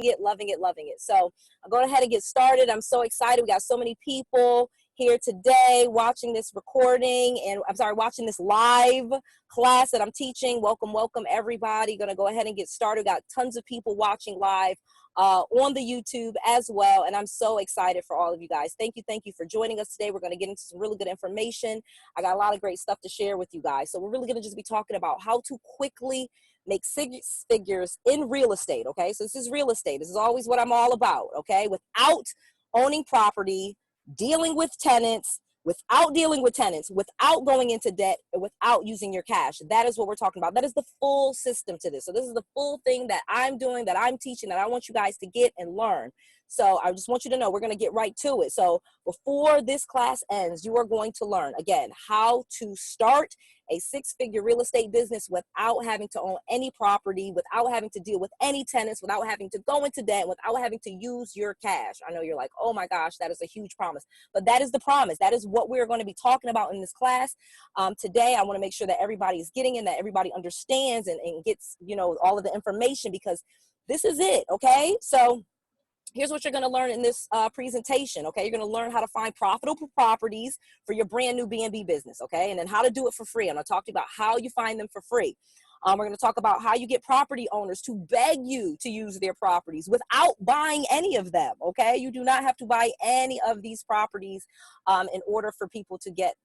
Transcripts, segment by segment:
loving it, loving it, loving it. So I'm going ahead and get started. I'm so excited. We got so many people here today watching this recording, and I'm sorry, watching this live class that I'm teaching. Welcome, welcome everybody. Going to go ahead and get started. Got tons of people watching live on the YouTube as well, and I'm so excited for all of you guys. Thank you for joining us today. We're going to get into some really good information. I got a lot of great stuff to share with you guys. So we're really going to just be talking about how to quickly make six figures in real estate. Okay, so this is real estate. This is always what I'm all about. Okay, without owning property, dealing with tenants, without going into debt, and without using your cash. That is what we're talking about. That is the full system to this. So this is the full thing that I'm doing, that I'm teaching, that I want you guys to get and learn. So I just want you to know we're going to get right to it. So before this class ends, you are going to learn, again, how to start a six-figure real estate business without having to own any property, without having to deal with any tenants, without having to go into debt, without having to use your cash. I know you're like, oh my gosh, that is a huge promise. But that is the promise. That is what we're going to be talking about in this class. Today, I want to make sure that everybody is getting in, that everybody understands and gets, you know, all of the information, because this is it, okay? So here's what you're going to learn in this presentation, okay? You're going to learn how to find profitable properties for your brand new BNB business, okay? And then how to do it for free. I'm going to talk to you about how you find them for free. We're going to talk about how you get property owners to beg you to use their properties without buying any of them, okay? You do not have to buy any of these properties in order for people to get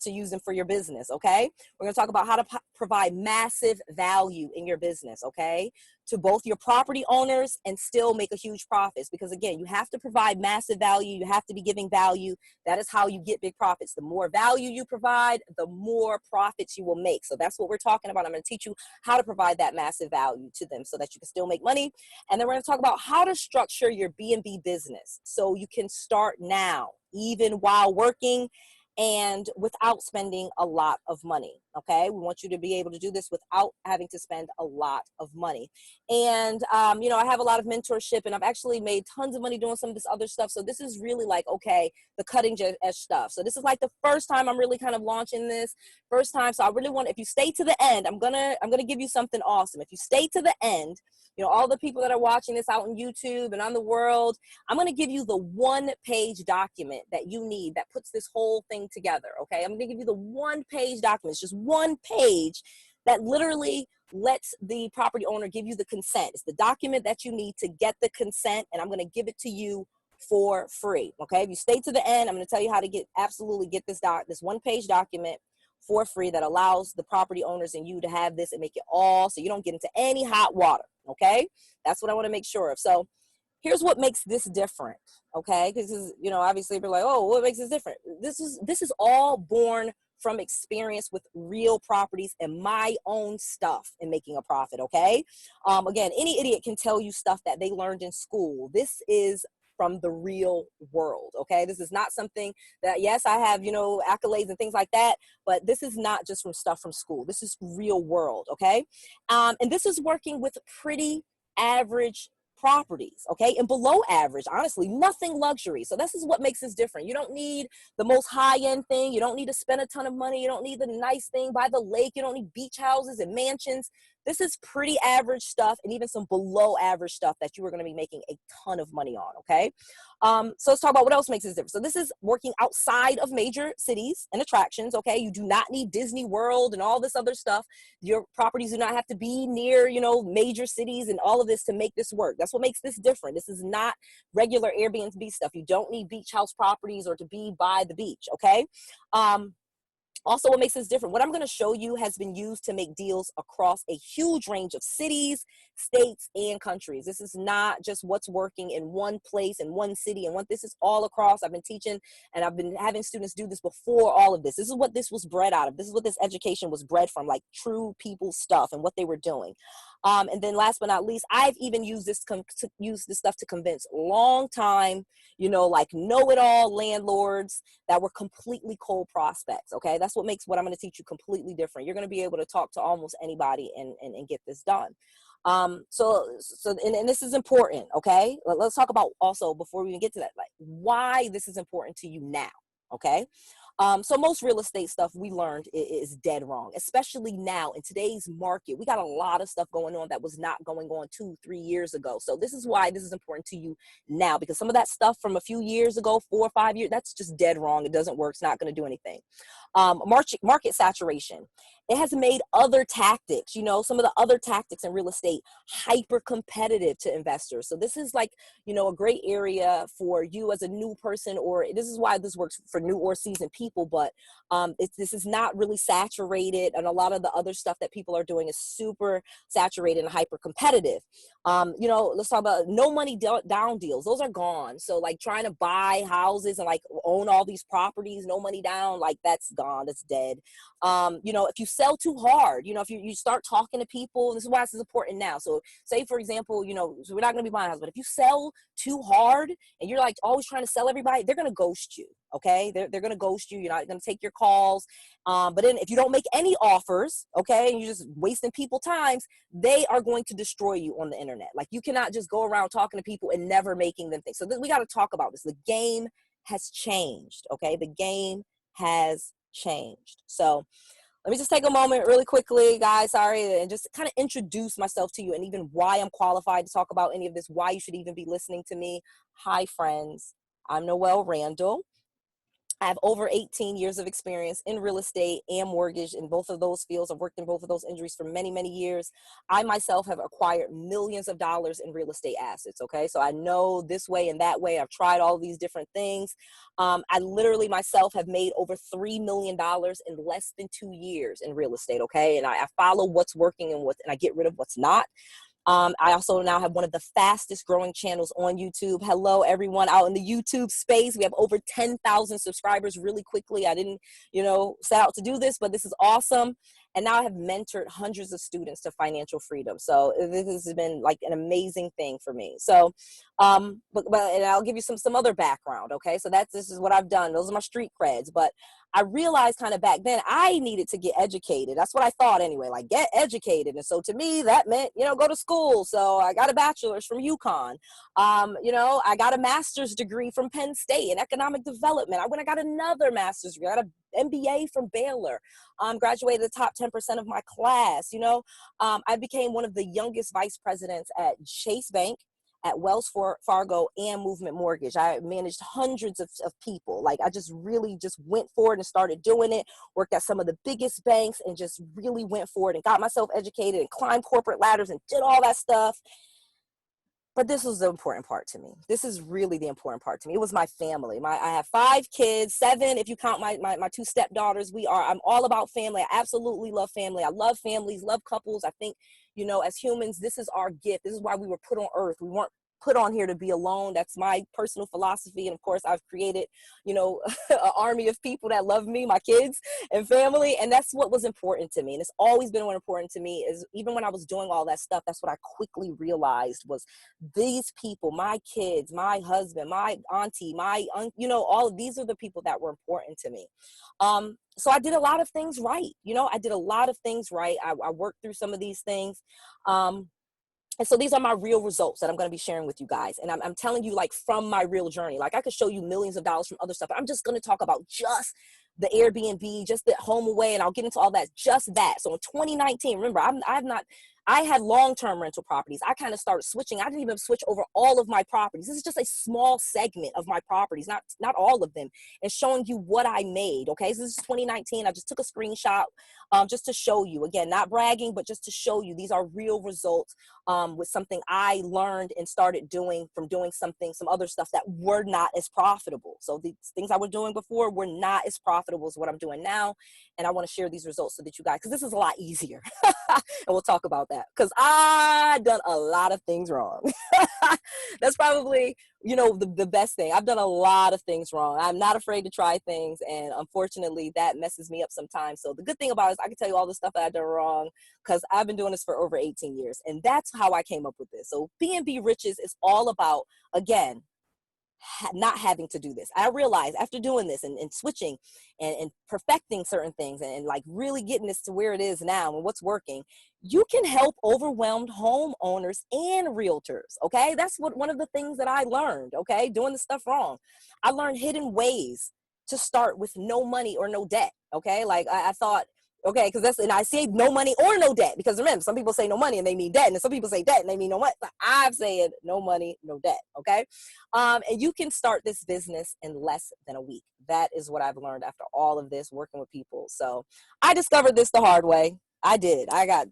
to use them for your business, okay? We're going to talk about how to provide massive value in your business, okay, to both your property owners and still make a huge profits, because again, you have to provide massive value. You have to be giving value. That is how you get big profits. The more value you provide, the more profits you will make. So that's what we're talking about. I'm going to teach you how to provide that massive value to them so that you can still make money. And then we're going to talk about how to structure your BNB business so you can start now, even while working and without spending a lot of money, okay? We want you to be able to do this without having to spend a lot of money. And, you know, I have a lot of mentorship, and I've actually made tons of money doing some of this other stuff. So this is really like, okay, the cutting edge stuff. So this is like the first time I'm really kind of launching this, first time. So I really want, if you stay to the end, I'm gonna give you something awesome. If you stay to the end, you know, all the people that are watching this out on YouTube and on the world, I'm going to give you the one-page document that you need that puts this whole thing together, okay? I'm going to give you the one-page document. It's just one page that literally lets the property owner give you the consent. It's the document that you need to get the consent, and I'm going to give it to you for free, okay? If you stay to the end, I'm going to tell you how to absolutely get this one-page document for free that allows the property owners and you to have this and make it all so you don't get into any hot water, okay? That's what I want to make sure of. So here's what makes this different, okay? Because, you know, obviously you're like, oh, what makes this different? This is all born from experience with real properties and my own stuff in making a profit, okay? Again, any idiot can tell you stuff that they learned in school. This is from the real world, okay? This is not something that, yes, I have, you know, accolades and things like that, but this is not just from stuff from school. This is real world, okay? And this is working with pretty average properties, okay, and below average, honestly, nothing luxury. So this is what makes this different. You don't need the most high-end thing. You don't need to spend a ton of money. You don't need the nice thing by the lake. You don't need beach houses and mansions. This is pretty average stuff, and even some below average stuff that you are going to be making a ton of money on, okay? So let's talk about what else makes this different. So this is working outside of major cities and attractions, okay? You do not need Disney World and all this other stuff. Your properties do not have to be near, you know, major cities and all of this to make this work. That's what makes this different. This is not regular Airbnb stuff. You don't need beach house properties or to be by the beach, okay? Also, what makes this different, what I'm going to show you has been used to make deals across a huge range of cities, states, and countries. This is not just what's working in one place, in one city, and this is all across. I've been teaching, and I've been having students do this before all of this. This is what this was bred out of. This is what this education was bred from, like true people stuff and what they were doing. And then last but not least, I've even used this stuff to convince long time, you know, like know-it-all landlords that were completely cold prospects, okay? That's what makes what I'm going to teach you completely different. You're going to be able to talk to almost anybody and get this done. So this is important, okay? Let's talk about also, before we even get to that, like why this is important to you now, okay? So most real estate stuff we learned is dead wrong, especially now in today's market. We got a lot of stuff going on that was not going on 2-3 years ago. So this is why this is important to you now, because some of that stuff from a few years ago, 4 or 5 years, that's just dead wrong. It doesn't work. It's not going to do anything. Market saturation. It has made other tactics, some of the other tactics in real estate hyper competitive to investors. So this is like, a great area for you as a new person, or this is why this works for new or seasoned people, but this is not really saturated. And a lot of the other stuff that people are doing is super saturated and hyper competitive. Let's talk about no money down deals. Those are gone. So like trying to buy houses and like own all these properties, no money down, like that's gone. That's dead. If you sell too hard, if you start talking to people, this is why this is important now. So say, for example, so we're not going to be buying a house, but if you sell too hard and you're like always trying to sell everybody, they're going to ghost you. Okay. They're going to ghost you. You're not going to take your calls. But then if you don't make any offers, okay, and you're just wasting people's times, they are going to destroy you on the internet. Like you cannot just go around talking to people and never making them think. So we got to talk about this. The game has changed. Okay. The game has changed. So let me just take a moment really quickly, guys, sorry, and just kind of introduce myself to you and even why I'm qualified to talk about any of this, why you should even be listening to me. Hi, friends. I'm Noelle Randall. I have over 18 years of experience in real estate and mortgage in both of those fields. I've worked in both of those industries for many, many years. I myself have acquired millions of dollars in real estate assets, okay? So I know this way and that way. I've tried all these different things. I literally myself have made over $3 million in less than 2 years in real estate, okay? And I follow what's working and I get rid of what's not. I also now have one of the fastest growing channels on YouTube. Hello, everyone out in the YouTube space. We have over 10,000 subscribers really quickly. I didn't, set out to do this, but this is awesome. And now I have mentored hundreds of students to financial freedom. So this has been like an amazing thing for me. So, and I'll give you some other background. Okay. So this is what I've done. Those are my street creds. But I realized kind of back then I needed to get educated. That's what I thought anyway, like get educated. And so to me, that meant, go to school. So I got a bachelor's from UConn. I got a master's degree from Penn State in economic development. I got another master's degree. I got an MBA from Baylor. Graduated the top 10% of my class. I became one of the youngest vice presidents at Chase Bank, at Wells Fargo, and Movement Mortgage. I managed hundreds of people. Like I just really just went forward and started doing it, worked at some of the biggest banks and just really went forward and got myself educated and climbed corporate ladders and did all that stuff. But this was the important part to me. This is really the important part to me. It was my family. I have 5 kids, 7 if you count my 2 stepdaughters. I'm all about family. I absolutely love family. I love families, love couples. I think, as humans, this is our gift. This is why we were put on earth. We weren't put on here to be alone. That's my personal philosophy. And of course, I've created, an army of people that love me, my kids and family. And that's what was important to me. And it's always been what important to me is even when I was doing all that stuff, that's what I quickly realized was these people, my kids, my husband, my auntie, all of these are the people that were important to me. So I did a lot of things right. I did a lot of things right. I worked through some of these things. And so these are my real results that I'm going to be sharing with you guys. And I'm telling you like from my real journey, like I could show you millions of dollars from other stuff, but I'm just going to talk about just the Airbnb, just the home away. And I'll get into all that, just that. So in 2019, remember, I had long-term rental properties. I kind of started switching. I didn't even switch over all of my properties. This is just a small segment of my properties, not all of them, and showing you what I made. Okay, so this is 2019. I just took a screenshot just to show you. Again, not bragging, but just to show you these are real results with something I learned and started doing from doing some other stuff that were not as profitable. So the things I was doing before were not as profitable as what I'm doing now. And I want to share these results so that you guys, because this is a lot easier. And we'll talk about that because I done a lot of things wrong. That's probably, the best thing. I've done a lot of things wrong. I'm not afraid to try things. And unfortunately, that messes me up sometimes. So the good thing about it is I can tell you all the stuff that I've done wrong because I've been doing this for over 18 years. And that's how I came up with this. So BNB Riches is all about, again, not having to do this. I realized after doing this and switching and perfecting certain things and like really getting this to where it is now and what's working, you can help overwhelmed homeowners and realtors. Okay. That's one of the things that I learned. Okay. Doing the stuff wrong. I learned hidden ways to start with no money or no debt. Okay. Like I thought, okay, because that's, and I say no money or no debt, because remember, some people say no money and they mean debt, and some people say debt and they mean no money. But I've said no money, no debt. Okay. And you can start this business in less than a week. That is what I've learned after all of this working with people. So I discovered this the hard way. I did. I got,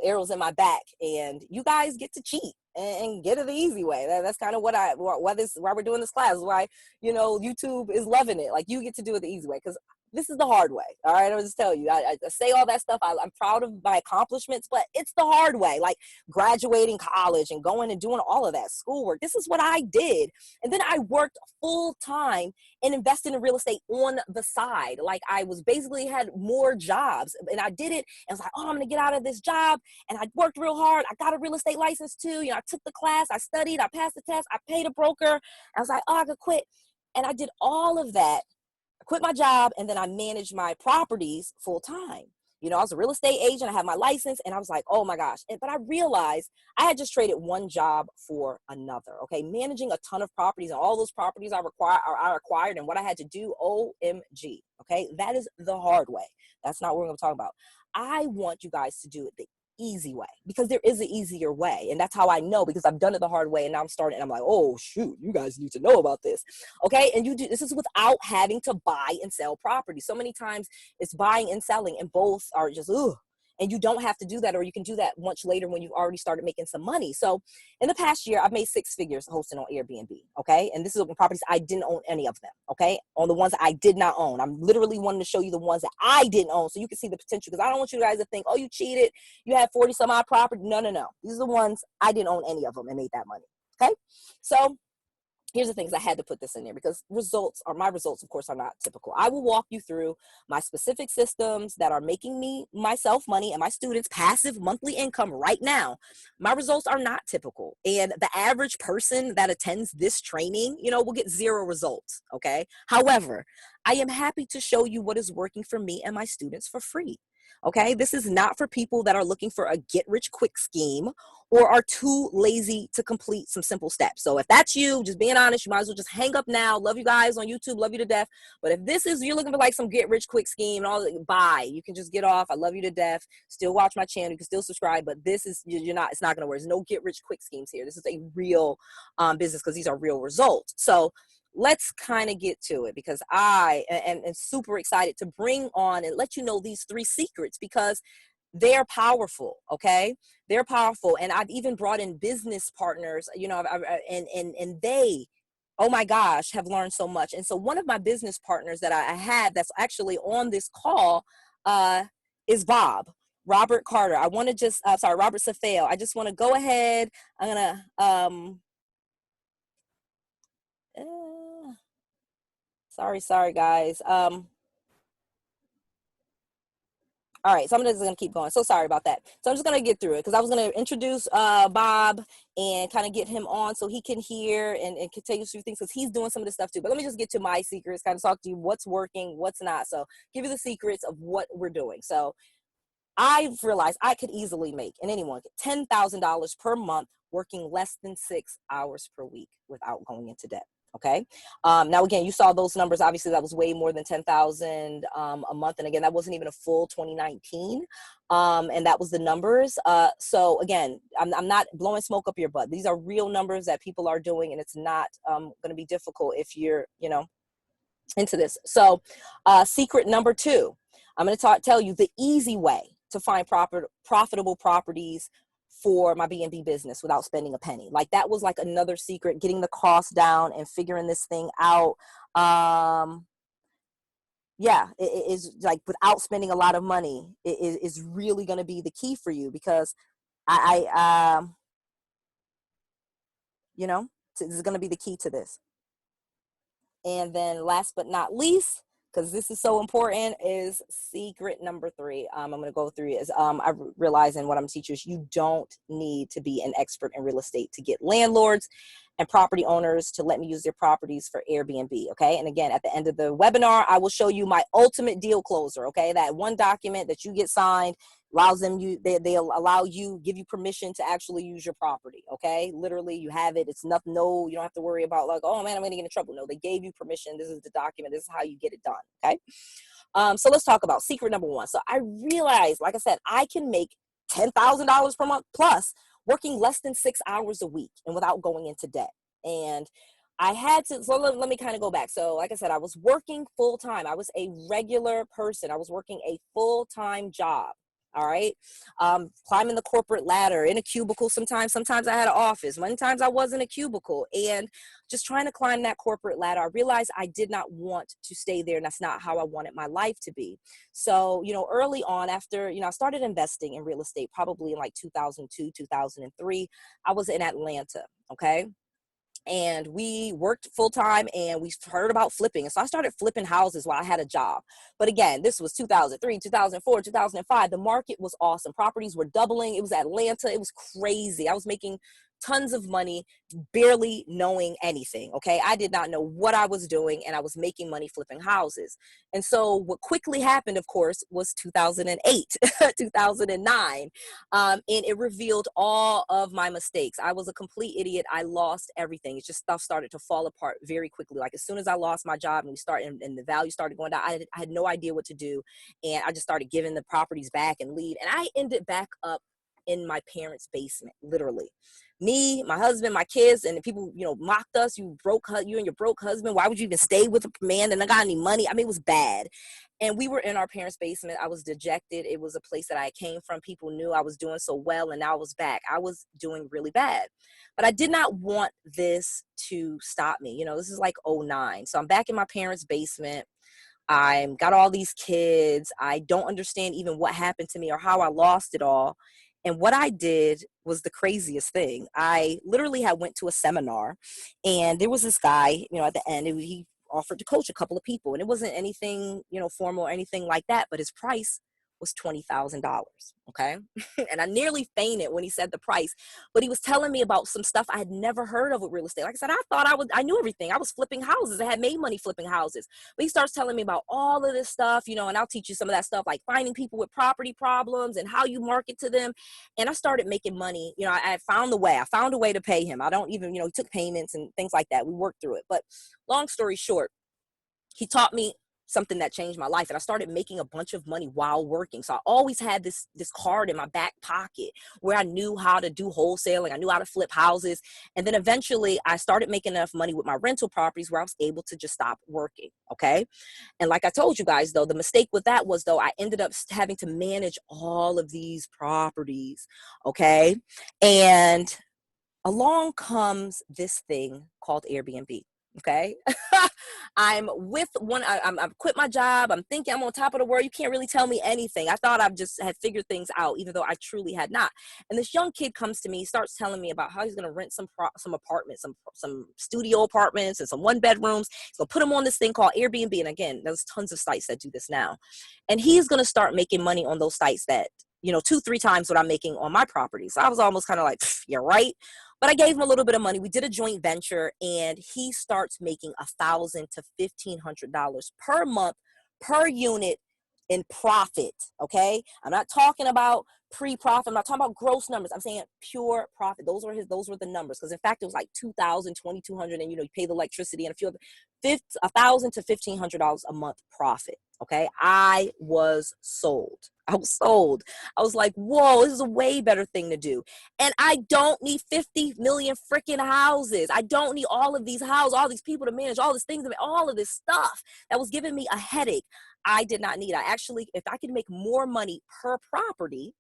arrows in my back, and you guys get to cheat and get it the easy way. That's kind of why we're doing this class, why, YouTube is loving it. Like, you get to do it the easy way, because this is the hard way. All right. I'll just tell you, I say all that stuff. I'm proud of my accomplishments, but it's the hard way, like graduating college and going and doing all of that schoolwork. This is what I did. And then I worked full time and invested in real estate on the side. Like, I was basically had more jobs, and I did it. And I was like, oh, I'm going to get out of this job. And I worked real hard. I got a real estate license too. I took the class, I studied, I passed the test, I paid a broker. I was like, oh, I could quit. And I did all of that. Quit my job, and then I managed my properties full time. I was a real estate agent. I had my license, and I was like, oh my gosh. But I realized I had just traded one job for another. Okay. Managing a ton of properties, and all those properties I acquired, and what I had to do, OMG. Okay. That is the hard way. That's not what we're going to talk about. I want you guys to do it the easy way, because there is an easier way. And that's how I know, because I've done it the hard way, and now I'm starting, and I'm like, oh shoot, you guys need to know about this. Okay. And this is without having to buy and sell property. So many times it's buying and selling, and both are just, ugh. And you don't have to do that, or you can do that much later when you've already started making some money. So in the past year, I've made 6 figures hosting on Airbnb. Okay. And this is on properties I didn't own any of them. Okay. On the ones that I did not own. I'm literally wanting to show you the ones that I didn't own, so you can see the potential, because I don't want you guys to think, oh, you cheated, you had 40 some odd property. No. These are the ones I didn't own any of them and made that money. Okay. So here's the things I had to put this in there, because my results, of course, are not typical. I will walk you through my specific systems that are making myself money and my students passive monthly income right now. My results are not typical. And the average person that attends this training, will get 0 results. Okay. However, I am happy to show you what is working for me and my students for free. Okay. This is not for people that are looking for a get-rich-quick scheme or are too lazy to complete some simple steps. So if that's you, just being honest, you might as well just hang up now. Love you guys on YouTube. Love you to death. But if you're looking for like some get-rich-quick scheme and all that, bye. You can just get off. I love you to death. Still watch my channel. You can still subscribe. But this is, it's not going to work. There's no get-rich-quick schemes here. This is a real business, because these are real results. So let's kind of get to it, because I am super excited to bring on and let you know these 3 secrets, because they're powerful. Okay. They're powerful. And I've even brought in business partners, and they, oh my gosh, have learned so much. And so one of my business partners that I have that's actually on this call is Robert Carter. I want to just, Robert 𝗡𝗹𝗹𝗪. I just want to go ahead. I'm going to, sorry guys. All right, so I'm just going to keep going. So sorry about that. So I'm just going to get through it, because I was going to introduce Bob and kind of get him on so he can hear and can tell you a few things, because he's doing some of this stuff too. But let me just get to my secrets, kind of talk to you what's working, what's not. So give you the secrets of what we're doing. So I've realized I could easily make, and anyone, $10,000 per month working less than 6 hours per week without going into debt. Okay. Now, again, you saw those numbers. Obviously, that was way more than 10,000 a month. And again, that wasn't even a full 2019. And that was the numbers. So again, I'm not blowing smoke up your butt. These are real numbers that people are doing, and it's not going to be difficult if you're, into this. So secret number 2, I'm going to tell you the easy way to find profitable properties for my BNB business without spending a penny. Like, that was like another secret, getting the cost down and figuring this thing out. Yeah, it is like without spending a lot of money, it is really going to be the key for you, because this is going to be the key to this. And then last but not least, because this is so important, is secret number 3. I'm going to go through it. I realize, and what I'm teaching is, you don't need to be an expert in real estate to get landlords. and property owners to let me use their properties for Airbnb, okay? And again, at the end of the webinar, I will show you my ultimate deal closer, okay? That one document that you get signed allows them, they'll allow you, give you permission to actually use your property, okay? Literally, you have it. It's nothing, no, you don't have to worry about like, oh man, I'm gonna get in trouble. No, they gave you permission. This is the document. This is how you get it done, okay? So let's talk about secret number one. So I realized, like I said, I can make $10,000 per month plus working less than 6 hours a week and without going into debt. And I had to, so let me kind of go back. So like I said, I was working full time. I was a regular person. I was working a full-time job. All right. Climbing the corporate ladder in a cubicle. Sometimes I had an office. Many times I was in a cubicle, and just trying to climb that corporate ladder. I realized I did not want to stay there, and that's not how I wanted my life to be. So, you know, early on after, you know, I started investing in real estate, probably in like 2002, 2003, I was in Atlanta. Okay. And we worked full time, and we heard about flipping. And so I started flipping houses while I had a job. But again, this was 2003, 2004, 2005. The market was awesome. Properties were doubling. It was Atlanta. It was crazy. I was making tons of money, barely knowing anything. Okay. I did not know what I was doing, and I was making money flipping houses. And so what quickly happened, of course, was 2008, 2009. And it revealed all of my mistakes. I was a complete idiot. I lost everything. It's just stuff started to fall apart very quickly. Like as soon as I lost my job and and the value started going down, I had no idea what to do. And I just started giving the properties back and leave. And I ended back up in my parents' basement, literally. Me, my husband, my kids, and the people, you know, mocked us. You and your broke husband. Why would you even stay with a man that not got any money? I mean, it was bad. And we were in our parents' basement. I was dejected. It was a place that I came from. People knew I was doing so well, and now I was back. I was doing really bad. But I did not want this to stop me. You know, this is like '09. So I'm back in my parents' basement. I got all these kids. I don't understand even what happened to me or how I lost it all. And what I did was the craziest thing. I literally had went to a seminar, and there was this guy, you know, at the end, he offered to coach a couple of people, and it wasn't anything, you know, formal or anything like that, but his price was $20,000. Okay. And I nearly fainted when he said the price, but he was telling me about some stuff I had never heard of with real estate. Like I said, I knew everything. I was flipping houses. I had made money flipping houses, but he starts telling me about all of this stuff, you know, and I'll teach you some of that stuff, like finding people with property problems and how you market to them. And I started making money. You know, I found a way to pay him. I don't even, you know, he took payments and things like that. We worked through it. But long story short, he taught me something that changed my life, and I started making a bunch of money while working. So I always had this card in my back pocket where I knew how to do wholesaling. I knew how to flip houses. And then eventually I started making enough money with my rental properties where I was able to just stop working. Okay. And like I told you guys, though, the mistake with that was, though, I ended up having to manage all of these properties. Okay. And along comes this thing called Airbnb. Okay. I've quit my job. I'm thinking I'm on top of the world. You can't really tell me anything. I thought I've just had figured things out, even though I truly had not. And this young kid comes to me, starts telling me about how he's going to rent some apartments, some studio apartments and some 1-bedrooms. He's going to put them on this thing called Airbnb. And again, there's tons of sites that do this now. And he's going to start making money on those sites that, you know, 2-3 times what I'm making on my property. So I was almost kind of like, you're right. But I gave him a little bit of money. We did a joint venture, and he starts making $1,000 to $1,500 per month per unit in profit. Okay. I'm not talking about pre-profit. I'm not talking about gross numbers. I'm saying pure profit. Those were the numbers. Because in fact, it was like $2,000, $2,200, and you know, you pay the electricity and a few other $1,000 to $1,500 a month profit. Okay. I was sold. I was like, whoa, this is a way better thing to do. And I don't need 50 million freaking houses. I don't need all of these houses, all these people to manage, all these things, all of this stuff that was giving me a headache. I did not need. If I could make more money per property,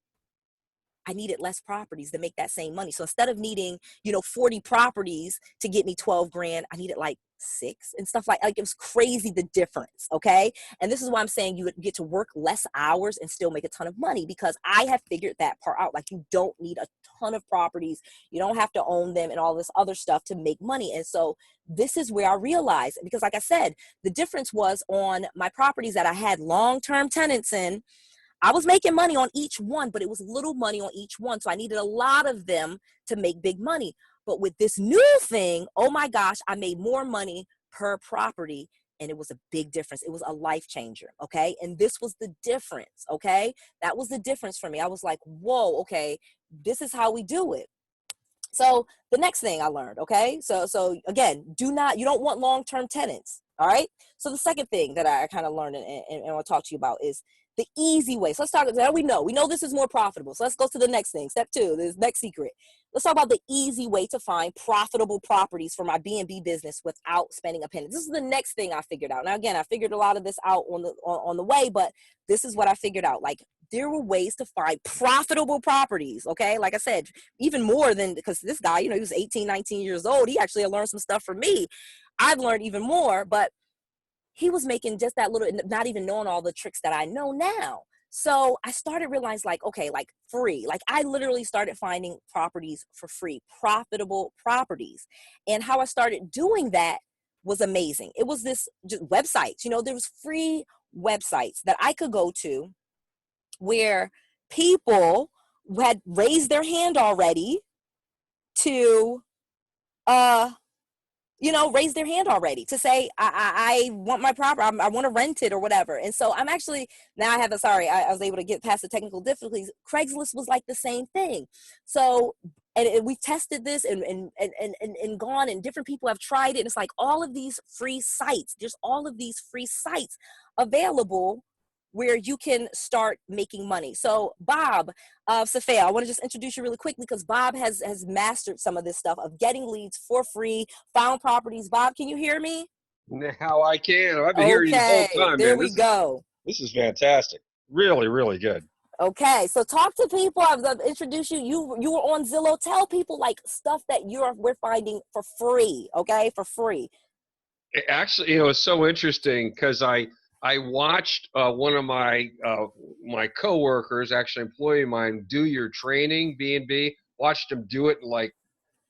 I needed less properties to make that same money. So instead of needing, 40 properties to get me 12 grand, I needed like 6 and stuff like it was crazy, the difference. Okay. And this is why I'm saying you get to work less hours and still make a ton of money, because I have figured that part out. Like, you don't need a ton of properties. You don't have to own them and all this other stuff to make money. And so this is where I realized, because like I said, the difference was on my properties that I had long-term tenants in, I was making money on each one, but it was little money on each one. So I needed a lot of them to make big money. But with this new thing, oh my gosh, I made more money per property. And it was a big difference. It was a life changer. Okay. And this was the difference. Okay. That was the difference for me. I was like, whoa, okay, this is how we do it. So the next thing I learned, okay, so again, you don't want long-term tenants, all right? So the second thing that I kind of learned and want to talk to you about is the easy way. So let's talk, now we know this is more profitable. So let's go to the next thing, step 2, this next secret. Let's talk about the easy way to find profitable properties for my B&B business without spending a penny. This is the next thing I figured out. Now, again, I figured a lot of this out on the way, but this is what I figured out. Like, there were ways to find profitable properties, okay? Like I said, even more than, because this guy, he was 18, 19 years old. He actually had learned some stuff from me. I've learned even more, but he was making just that little, not even knowing all the tricks that I know now. So I started realizing, like, okay, like free. Like, I literally started finding properties for free, profitable properties. And how I started doing that was amazing. It was this just websites, there was free websites that I could go to where people had raised their hand already to, raise their hand already to say, I want my property, I want to rent it or whatever. And so I'm actually, now I was able to get past the technical difficulties. Craigslist was like the same thing. So, and we tested this and gone, and different people have tried it. And it's like all of these free sites, there's all of these free sites available where you can start making money. So Bob 𝗡𝗲𝗹𝗹𝗀𝗀, I want to just introduce you really quickly because Bob has mastered some of this stuff of getting leads for free, found properties. Bob, can you hear me? Now I can. I've been hearing you the whole time, there man. we go. This is fantastic. Really, really good. Okay, so talk to people. I've introduced you. You were on Zillow. Tell people like stuff that we're finding for free. Okay, for free. Actually, it's so interesting because I watched one of my coworkers, actually employee of mine, do your training, B&B. Watched him do it in like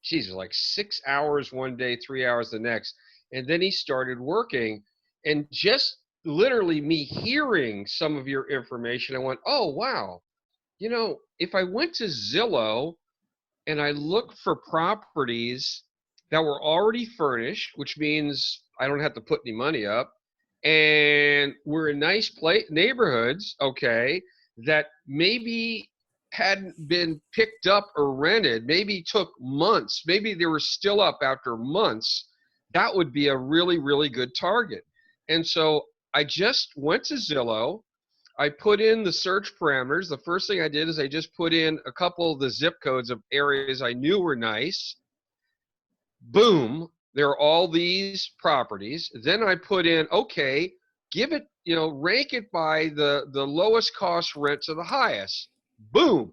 6 hours one day, 3 hours the next. And then he started working, and just literally me hearing some of your information, I went, oh, wow. If I went to Zillow and I looked for properties that were already furnished, which means I don't have to put any money up, and we're in nice neighborhoods, okay, that maybe hadn't been picked up or rented, maybe took months, maybe they were still up after months, that would be a really, really good target. And so I just went to Zillow. I put in the search parameters. The first thing I did is I just put in a couple of the zip codes of areas I knew were nice. Boom. There are all these properties. Then I put in, okay, give it, rank it by the lowest cost rent to the highest. Boom.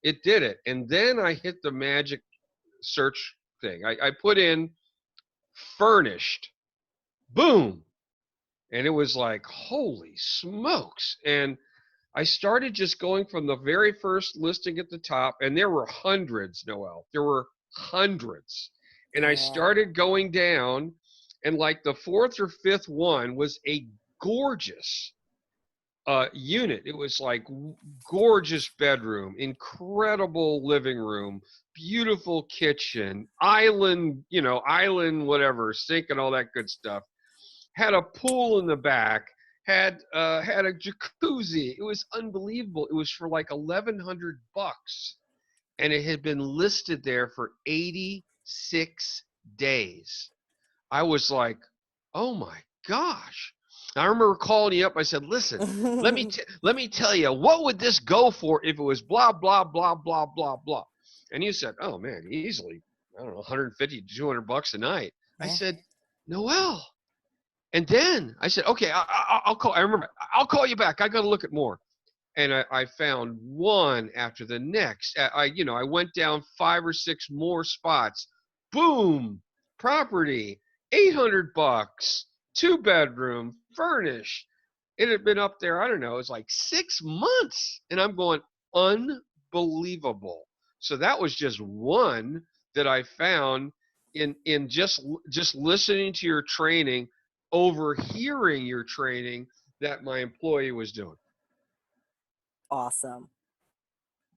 It did it. And then I hit the magic search thing. I put in furnished. Boom. And it was like, holy smokes. And I started just going from the very first listing at the top, and there were hundreds, Noelle. There were hundreds. And I started going down, and like the fourth or fifth one was a gorgeous unit. It was like gorgeous bedroom, incredible living room, beautiful kitchen, island, whatever, sink and all that good stuff. Had a pool in the back, had a jacuzzi. It was unbelievable. It was for like $1,100, and it had been listed there for 86 days. I was like, oh my gosh. I remember calling you up. I said, listen, let me tell you, what would this go for if it was blah, blah, blah, blah, blah, blah. And you said, oh man, easily, I don't know, 150 to $200 a night. I said, Noelle. And then I said, okay, I'll call. I remember, I'll call you back. I got to look at more. And I found one after the next. I went down 5 or 6 more spots. Boom, property, $800, 2-bedroom, furnished. It had been up there, I don't know, it was like 6 months. And I'm going, unbelievable. So that was just one that I found in just listening to your training, overhearing your training that my employee was doing. Awesome.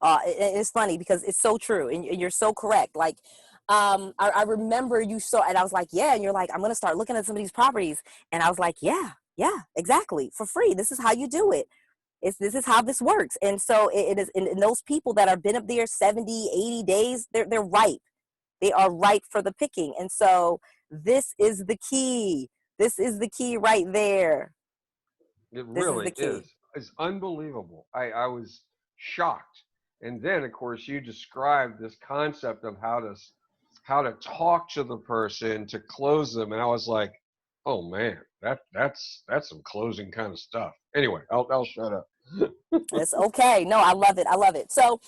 It's funny because it's so true, and you're so correct. Like, I remember you saw, and I was like, yeah, and you're like, I'm going to start looking at some of these properties. And I was like, yeah, exactly. For free. This is how you do it. This is how this works. And so it is, and those people that have been up there 70, 80 days, they're ripe. They are ripe for the picking. And so this is the key. This is the key right there. It really is. It's unbelievable. I was shocked. And then, of course, you described this concept of how to talk to the person to close them, and I was like, oh man, that's some closing kind of stuff. Anyway, I'll shut up. It's okay. No, I love it. I love it. So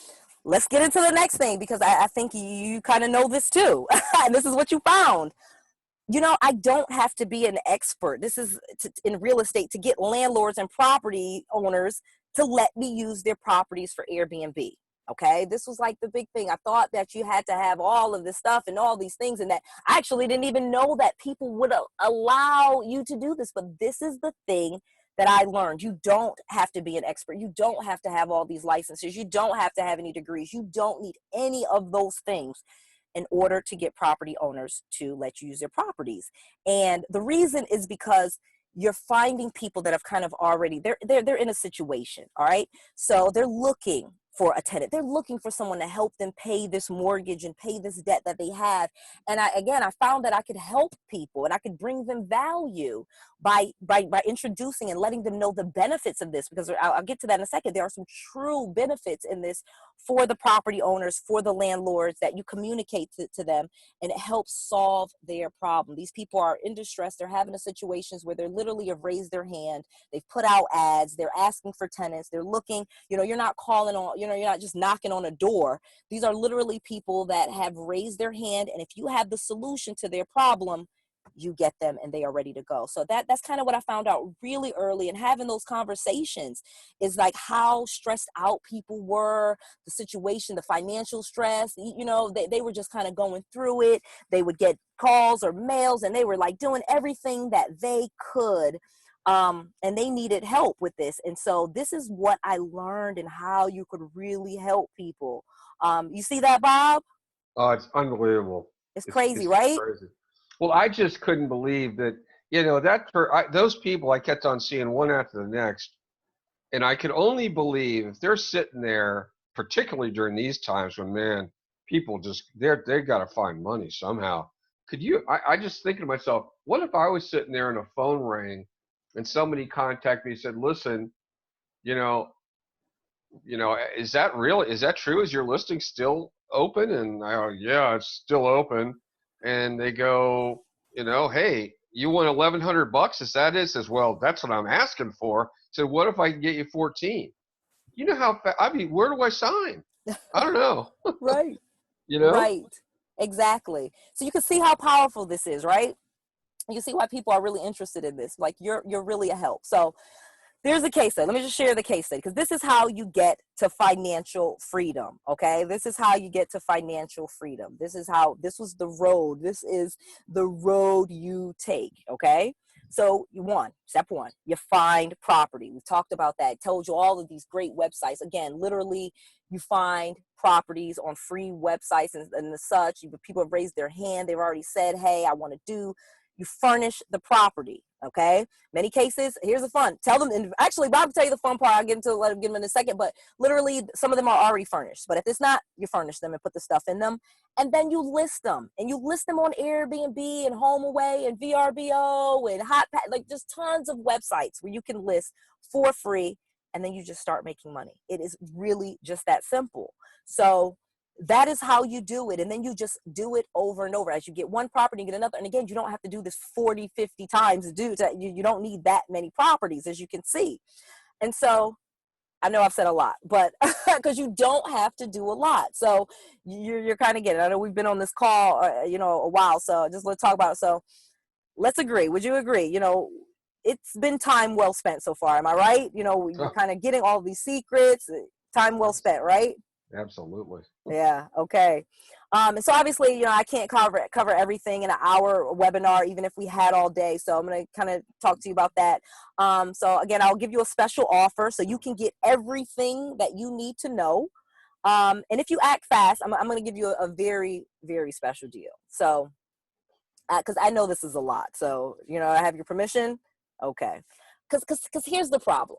let's get into the next thing, because I think you kind of know this too, and this is what you found. You know, I don't have to be an expert. This is in real estate to get landlords and property owners to let me use their properties for Airbnb. Okay, this was like the big thing. I thought that you had to have all of this stuff and all these things, and that I actually didn't even know that people would allow you to do this. But this is the thing that I learned. You don't have to be an expert. You don't have to have all these licenses. You don't have to have any degrees. You don't need any of those things in order to get property owners to let you use their properties. And the reason is because you're finding people that have kind of already, they're in a situation, all right? So they're looking for a tenant. They're looking for someone to help them pay this mortgage and pay this debt that they have. And I found that I could help people and I could bring them value by introducing and letting them know the benefits of this, because I'll get to that in a second. There are some true benefits in this for the property owners, for the landlords, that you communicate to them, and it helps solve their problem. These people are in distress. They're having situations where they're literally have raised their hand. They've put out ads. They're asking for tenants. They're looking, you're not calling on, you're not just knocking on a door. These are literally people that have raised their hand. And if you have the solution to their problem, you get them and they are ready to go. So that's kind of what I found out really early, and having those conversations is like how stressed out people were, the situation, the financial stress, they were just kind of going through it. They would get calls or mails and they were like doing everything that they could. And they needed help with this. And so this is what I learned and how you could really help people. You see that, Bob? Oh, it's unbelievable. It's crazy, right? Crazy. Well, I just couldn't believe that, those people I kept on seeing one after the next. And I could only believe if they're sitting there, particularly during these times when, man, people just, they've got to find money somehow. I just thinking to myself, what if I was sitting there and a phone rang and somebody contacted me and said, listen, is that real? Is that true? Is your listing still open? And I go, yeah, it's still open. And they go, hey, you want $1,100? Is that it? Says, well, that's what I'm asking for. So what if I can get you 14? You know how fast, where do I sign? I don't know. Right. Right. Exactly. So you can see how powerful this is, right? You can see why people are really interested in this. Like you're really a help. So there's a case study. Let me just share the case study, because this is how you get to financial freedom. Okay. This is how you get to financial freedom. This is the road. This is the road you take. Okay. So step one, you find property. We've talked about that. Told you all of these great websites. Again, literally you find properties on free websites and the such. People have raised their hand. They've already said, hey, I want to do. You furnish the property, okay? Many cases, here's the fun. Tell them, and actually, Bob will tell you the fun part. I'll get them in a second, but literally, some of them are already furnished. But if it's not, you furnish them and put the stuff in them, and then you list them. And you list them on Airbnb and HomeAway and VRBO and HotPad, like just tons of websites where you can list for free, and then you just start making money. It is really just that simple. So that is how you do it. And then you just do it over and over. As you get one property, you get another. And again, you don't have to do this 40, 50 times. You don't need that many properties, as you can see. And so I know I've said a lot, but because you don't have to do a lot. So you're kind of getting it. I know we've been on this call, a while. So just let's talk about it. So let's agree. Would you agree? It's been time well spent so far. Am I right? You're kind of getting all these secrets, time well spent, right? Absolutely. Yeah. Okay. And so obviously, I can't cover everything in an hour webinar, even if we had all day. So I'm going to kind of talk to you about that. So again, I'll give you a special offer so you can get everything that you need to know And if you act fast, I'm going to give you a very, very special deal. So, because I know this is a lot. So, I have your permission. Okay. Because here's the problem.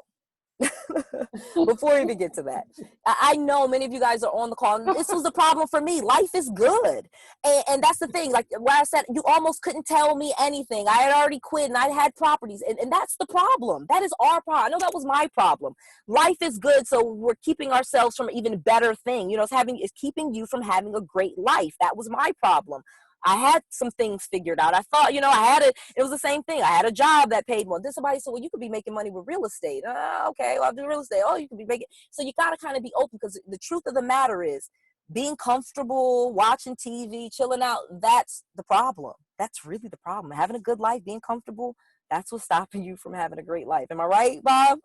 Before we even get to that, I know many of you guys are on the call, and this was the problem for me. Life is good, and that's the thing. Like what I said, you almost couldn't tell me anything. I had already quit, and I had properties, and that's the problem. That is our problem. I know that was my problem. Life is good, so we're keeping ourselves from an even better thing. It's keeping you from having a great life. That was my problem. I had some things figured out. I thought, I had it. It was the same thing. I had a job that paid more. Then somebody said, well, you could be making money with real estate. Okay, well, I'll do real estate. Oh, you could be making. So you got to kind of be open, because the truth of the matter is being comfortable, watching TV, chilling out, that's the problem. That's really the problem. Having a good life, being comfortable, that's what's stopping you from having a great life. Am I right, Bob?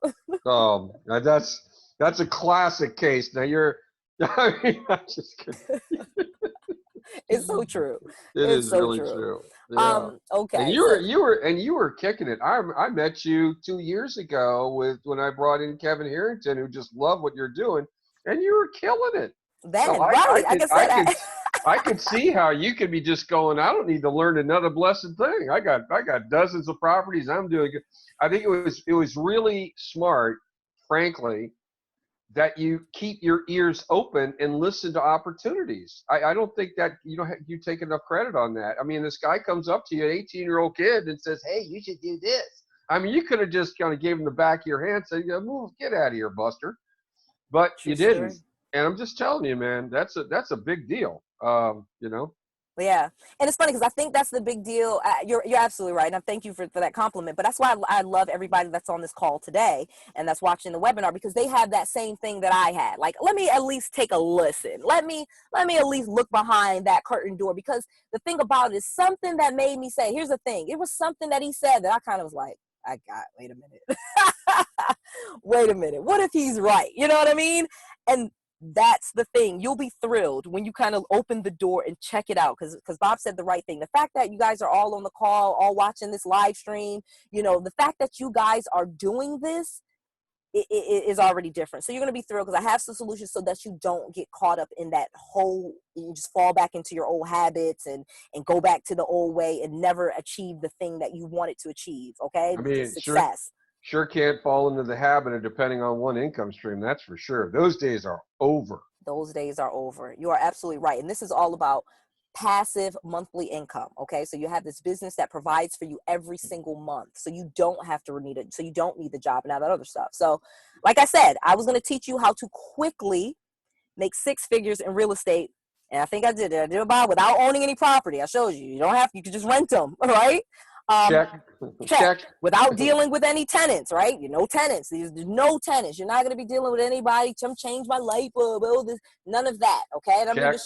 That's a classic case. Now I'm just kidding. It's so true. It's so really true. Yeah. Okay. And you were kicking it. I met you 2 years ago when I brought in Kevin Harrington, who just loved what you're doing, and you were killing it. Then, so I could see how you could be just going, I don't need to learn another blessed thing. I got dozens of properties. I'm doing good. I think it was really smart, frankly, that you keep your ears open and listen to opportunities. I don't think that you take enough credit on that. I mean, this guy comes up to you, an 18-year-old kid, and says, hey, you should do this. I mean, you could have just kind of gave him the back of your hand and said, move, get out of here, Buster. But you didn't. And I'm just telling you, man, that's a big deal. Yeah. And it's funny because I think that's the big deal. You're absolutely right. And I thank you for that compliment. But that's why I love everybody that's on this call today and that's watching the webinar, because they have that same thing that I had. Like, let me at least take a listen. Let me at least look behind that curtain door, because the thing about it is something that made me say, here's the thing. It was something that he said that I kind of was like, wait a minute. Wait a minute. What if he's right? You know what I mean? And that's the thing. You'll be thrilled when you kind of open the door and check it out, because Bob said the right thing. The fact that you guys are all on the call, all watching this live stream, the fact that you guys are doing this is already different. So you're going to be thrilled, because I have some solutions so that you don't get caught up in that whole, you just fall back into your old habits and go back to the old way and never achieve the thing that you wanted to achieve. Okay. I mean, success. Sure can't fall into the habit of depending on one income stream. That's for sure. Those days are over. Those days are over. You are absolutely right. And this is all about passive monthly income. Okay. So you have this business that provides for you every single month. So you don't have to need it. So you don't need the job and all that other stuff. So like I said, I was going to teach you how to quickly make 6 figures in real estate. And I think I did it. I did it without owning any property. I showed you. You could just rent them. All right. Check. Without dealing with any tenants, right? Tenants. There's no tenants. You're not going to be dealing with anybody. Change my light bulb. None of that. Okay. And I'm going to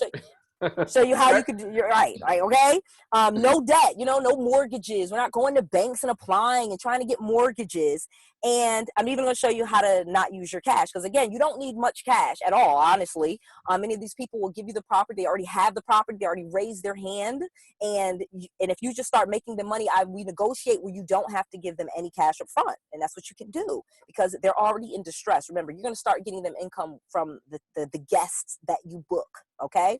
show you how you could do. You're right. Okay. No debt. No mortgages. We're not going to banks and applying and trying to get mortgages. And I'm even going to show you how to not use your cash, because again, you don't need much cash at all. Honestly, many of these people will give you the property. They already have the property. They already raised their hand. And if you just start making the money, we negotiate where you don't have to give them any cash up front. And that's what you can do, because they're already in distress. Remember, you're going to start getting them income from the guests that you book. Okay.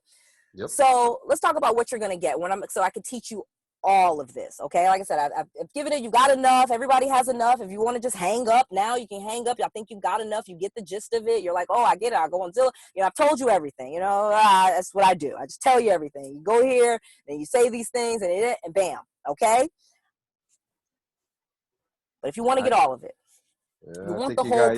Yep. So let's talk about what you're going to get so I can teach you all of this. Okay. Like I said, I've given it, you got enough. Everybody has enough. If you want to just hang up now, you can hang up. I think you got enough. You get the gist of it. You're like, oh, I get it. I'll go on Zillow. I've told you everything, that's what I do. I just tell you everything. You go here and you say these things and bam. Okay. But if you want to get all of it, you want the whole program.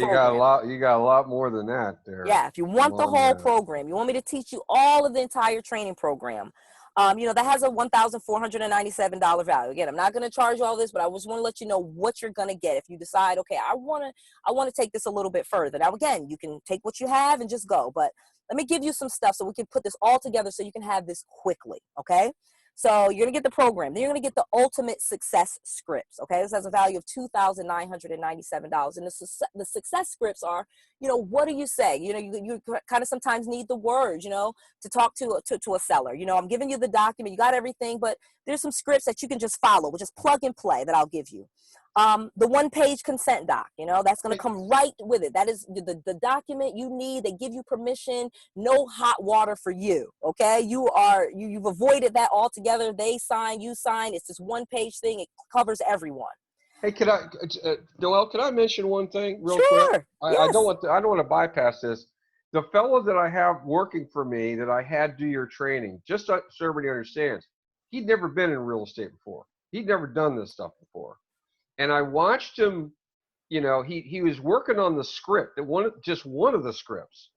You got a lot more than that there. Yeah, if you want the whole program, you want me to teach you all of the entire training program. That has a $1,497 value. Again, I'm not going to charge you all this, but I just want to let you know what you're going to get if you decide, okay, I want to take this a little bit further. Now, again, you can take what you have and just go, but let me give you some stuff so we can put this all together so you can have this quickly. Okay. So you're going to get the program. Then you're going to get the ultimate success scripts. Okay. This has a value of $2,997. And the success scripts are, what do you say? You kind of sometimes need the words, to talk to a seller. I'm giving you the document. You got everything, but there's some scripts that you can just follow, which is plug and play that I'll give you. The one-page consent doc, you know, that's going to come right with it. That is the document you need. They give you permission. No hot water for you. Okay, you've avoided that altogether. They sign, you sign. It's this one-page thing. It covers everyone. Hey, Noelle, can I mention one thing real Sure. quick? Yes. I don't want to bypass this. The fellow that I have working for me that I had do your training, just so everybody understands, he'd never been in real estate before. He'd never done this stuff before. And I watched him, you know, he was working on the script, just one of the scripts.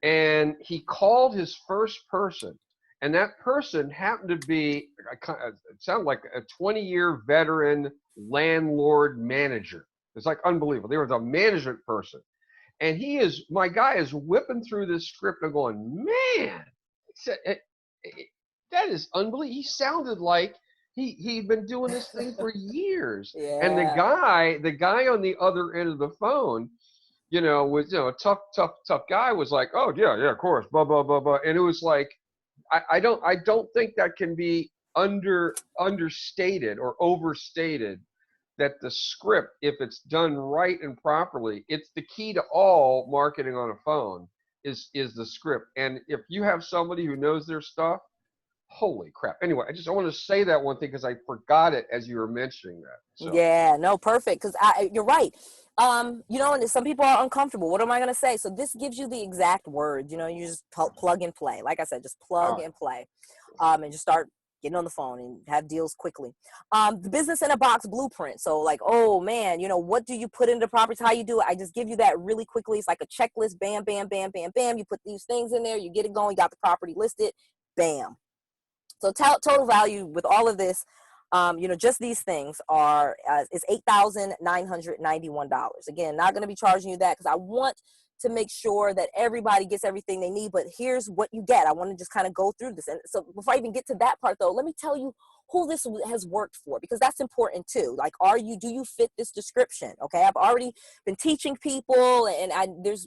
And he called his first person. And that person happened to be, it sounded like a 20-year veteran landlord manager. It's like unbelievable. There was a management person. And my guy is whipping through this script and going, man, that is unbelievable. He sounded like he'd been doing this thing for years. Yeah. And the guy on the other end of the phone, you know, was, you know, a tough guy, was like, oh yeah, of course, blah, blah, blah, blah. And it was like, I don't think that can be understated or overstated, that the script, if it's done right and properly, it's the key to all marketing on a phone is the script. And if you have somebody who knows their stuff, holy crap. Anyway, I want to say that one thing because I forgot it as you were mentioning that. So. Yeah, no, perfect. Because you're right. You know, and some people are uncomfortable. What am I going to say? So this gives you the exact words. You know, you just plug and play. Like I said, just plug and play, and just start getting on the phone and have deals quickly. The business in a box blueprint. So like, oh man, you know, what do you put into properties? How you do it? I just give you that really quickly. It's like a checklist. Bam, bam, bam, bam, bam. You put these things in there. You get it going. You got the property listed. Bam. So total value with all of this, you know, just these things is $8,991. Again, not going to be charging you that because I want to make sure that everybody gets everything they need. But here's what you get. I want to just kind of go through this. And so before I even get to that part, though, let me tell you who this has worked for, because that's important too. Like, do you fit this description? Okay, I've already been teaching people, and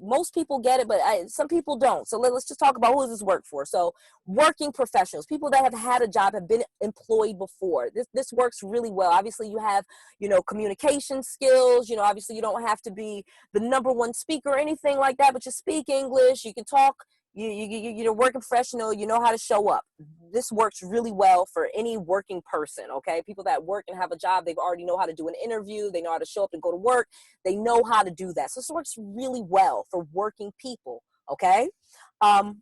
most people get it, but some people don't. So let's just talk about who does this work for. So working professionals, people that have had a job, have been employed before. This works really well. Obviously, you have, you know, communication skills. You know, obviously, you don't have to be the #1 speaker or anything like that, but you speak English, you can talk. You're a working professional, you know how to show up. This works really well for any working person, okay? People that work and have a job, they already know how to do an interview, they know how to show up and go to work, they know how to do that. So this works really well for working people, okay?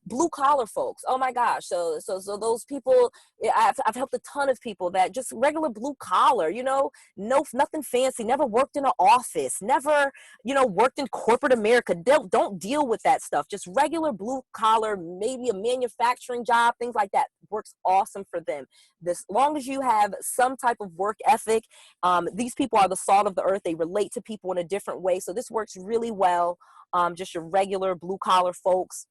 Blue collar folks, oh my gosh, so those people, I've helped a ton of people that just regular blue collar, you know, nothing fancy, never worked in an office, never, you know, worked in corporate America. Don't deal with that stuff. Just regular blue collar, maybe a manufacturing job, things like that, works awesome for them. As long as you have some type of work ethic, these people are the salt of the earth. They relate to people in a different way. So this works really well. Just your regular blue collar folks.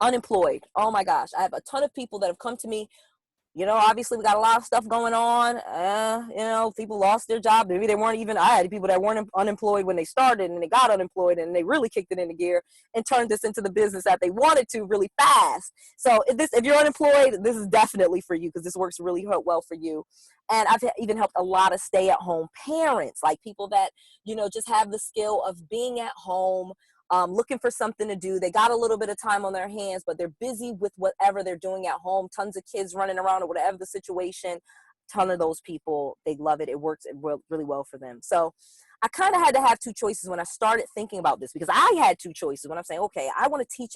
Unemployed. Oh my gosh. I have a ton of people that have come to me. You know, obviously we got a lot of stuff going on. You know, people lost their job. Maybe they weren't even, I had people that weren't unemployed when they started, and they got unemployed, and they really kicked it into gear and turned this into the business that they wanted to really fast. So if you're unemployed, this is definitely for you, because this works really well for you. And I've even helped a lot of stay-at-home parents, like people that, you know, just have the skill of being at home, looking for something to do. They got a little bit of time on their hands, but they're busy with whatever they're doing at home. Tons of kids running around or whatever the situation. Ton of those people, they love it. It works really well for them. So I kind of had to have two choices when I started thinking about this, because I had two choices when I'm saying, okay, I want to teach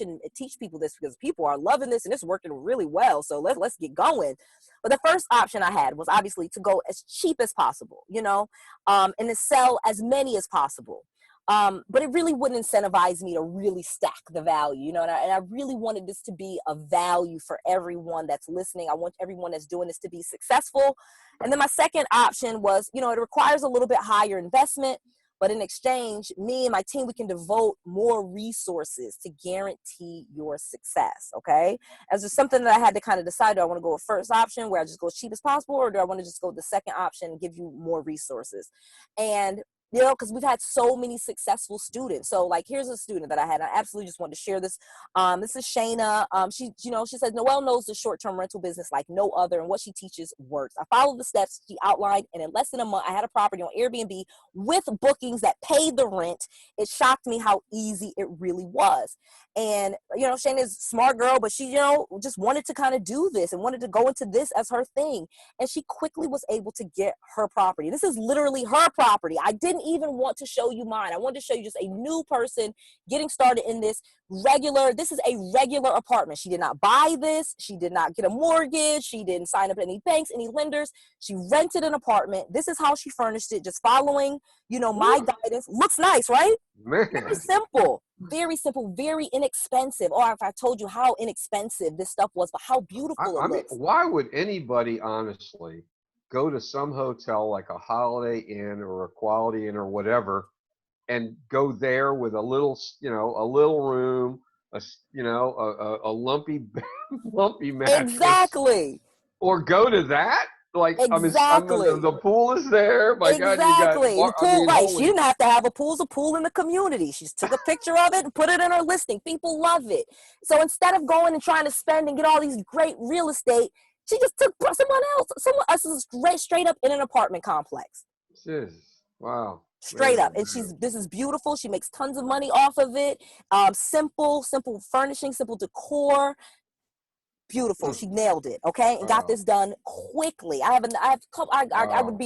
people this because people are loving this and it's working really well. So let's get going. But the first option I had was obviously to go as cheap as possible, you know, and to sell as many as possible. But it really wouldn't incentivize me to really stack the value, you know, and I really wanted this to be a value for everyone that's listening. I want everyone that's doing this to be successful. And then my second option was, you know, it requires a little bit higher investment, but in exchange, me and my team, we can devote more resources to guarantee your success, okay? As just something that I had to kind of decide, do I want to go with first option where I just go as cheap as possible, or do I want to just go with the second option and give you more resources? And You know, because we've had so many successful students. So like, here's a student that I had. I absolutely just wanted to share this. This is Shayna. She, you know, she says, Noelle knows the short-term rental business like no other, and what she teaches works. I followed the steps she outlined, and in less than a month, I had a property on Airbnb with bookings that paid the rent. It shocked me how easy it really was. And, you know, Shayna's a smart girl, but she, you know, just wanted to kind of do this and wanted to go into this as her thing. And she quickly was able to get her property. This is literally her property. I didn't even want to show you mine. I wanted to show you just a new person getting started in this this is a regular apartment. She did not buy this. She did not get a mortgage. She didn't sign up any banks, any lenders. She rented an apartment. This is how she furnished it, just following, you know, my guidance. Looks nice, right? Man. Very simple, very inexpensive. Oh, if I told you how inexpensive this stuff was, but how beautiful it looks. Why would anybody honestly go to some hotel like a Holiday Inn or a Quality Inn or whatever and go there with a little, you know, a little room, a lumpy mattress? Exactly. Or go to that? Like, exactly. The pool is there. My God, you got the pool, right? She didn't have to have a pool. It's a pool in the community. She just took a picture of it and put it in her listing. People love it. So instead of going and trying to spend and get all these great real estate, she just took someone else's straight up in an apartment complex. Jeez. Wow. Straight up. And this is beautiful. She makes tons of money off of it. Simple furnishing, simple decor. Beautiful. She nailed it. Okay. And got this done quickly.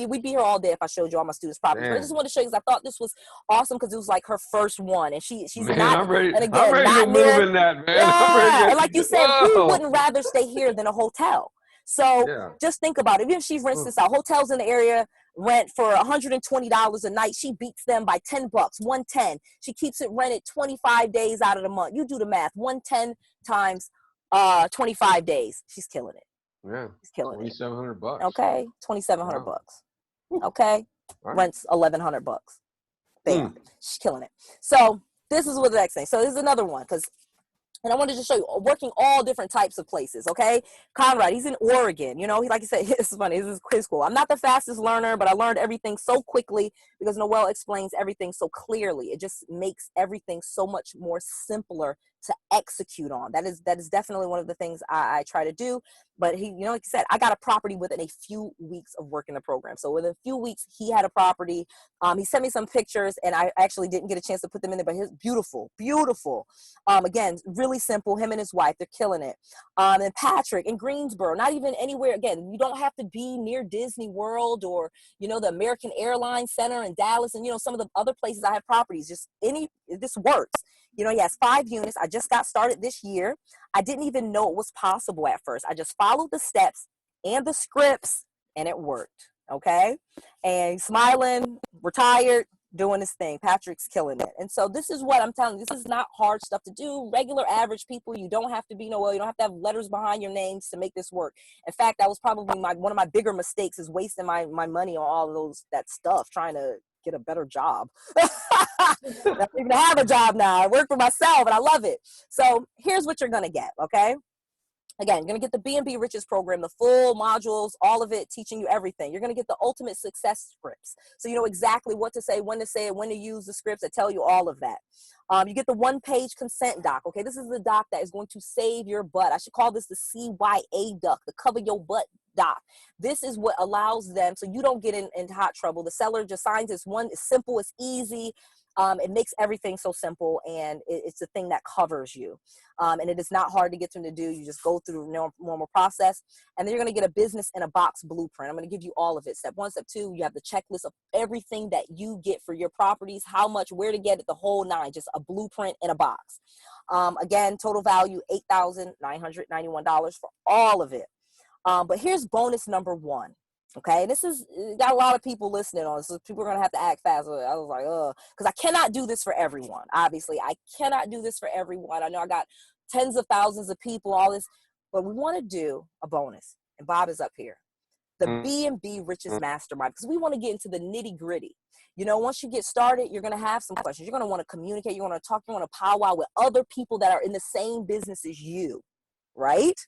We'd be here all day if I showed you all my students' properties. But I just wanted to show you because I thought this was awesome because it was like her first one. And she's not, I'm ready, and again, I'm ready not to move in that, man. Yeah. And like you said, who wouldn't rather stay here than a hotel? So just think about it. Even if she rents this out, hotels in the area rent for $120 a night. She beats them by $10, $110. She keeps it rented 25 days out of the month. You do the math. 110 times 25 days. She's killing it. Yeah. She's killing it. $2,700. Okay. $2,700. Okay. Rents $1,100. Bam. She's killing it. So this is what the next thing. So this is another one and I wanted to show you working all different types of places. Okay. Conrad, he's in Oregon. You know, like you said, it's funny. This is quiz school. I'm not the fastest learner, but I learned everything so quickly because Noelle explains everything so clearly. It just makes everything so much more simpler to execute on. That is definitely one of the things I try to do. But he, you know, like you said, I got a property within a few weeks of working the program. So within a few weeks, he had a property. He sent me some pictures, and I actually didn't get a chance to put them in there, but his beautiful. Again, really simple. Him and his wife, they're killing it. And Patrick in Greensboro, not even anywhere. Again, you don't have to be near Disney World or, you know, the American Airlines Center in Dallas, and, you know, some of the other places I have properties. This works. You know, he has 5 units. I just got started this year. I didn't even know it was possible at first. I just followed the steps and the scripts, and it worked. Okay. And he's smiling, retired, doing his thing. Patrick's killing it. And so this is what I'm telling you. This is not hard stuff to do. Regular average people. You don't have to be Noelle. You don't have to have letters behind your names to make this work. In fact, that was probably one of my bigger mistakes, is wasting my money on all of that stuff, trying to get a better job. I don't even have a job now. I work for myself and I love it. So here's what you're going to get. Okay. Again, you're going to get the BNB Riches program, the full modules, all of it, teaching you everything. You're going to get the ultimate success scripts. So you know exactly what to say, when to use the scripts that tell you all of that. You get the 1-page consent doc. Okay, this is the doc that is going to save your butt. I should call this the CYA doc, the cover your butt doc. This is what allows them, so you don't get into hot trouble. The seller just signs this one. It's simple, it's easy. It makes everything so simple, and it's the thing that covers you. And it is not hard to get them to do. You just go through the normal process, and then you're going to get a business in a box blueprint. I'm going to give you all of it. Step 1, step 2, you have the checklist of everything that you get for your properties, how much, where to get it, the whole 9, just a blueprint in a box. Again, total value, $8,991 for all of it. But here's bonus number 1. Okay, this is got a lot of people listening on, so people are gonna have to act fast. I was like, because I cannot do this for everyone. Obviously, I cannot do this for everyone. I know I got tens of thousands of people, all this, but we want to do a bonus, and Bob is up here, the BNB Riches Mastermind, because we want to get into the nitty gritty. You know, once you get started, you're gonna have some questions. You're gonna want to communicate. You want to talk. You want to powwow with other people that are in the same business as you, right?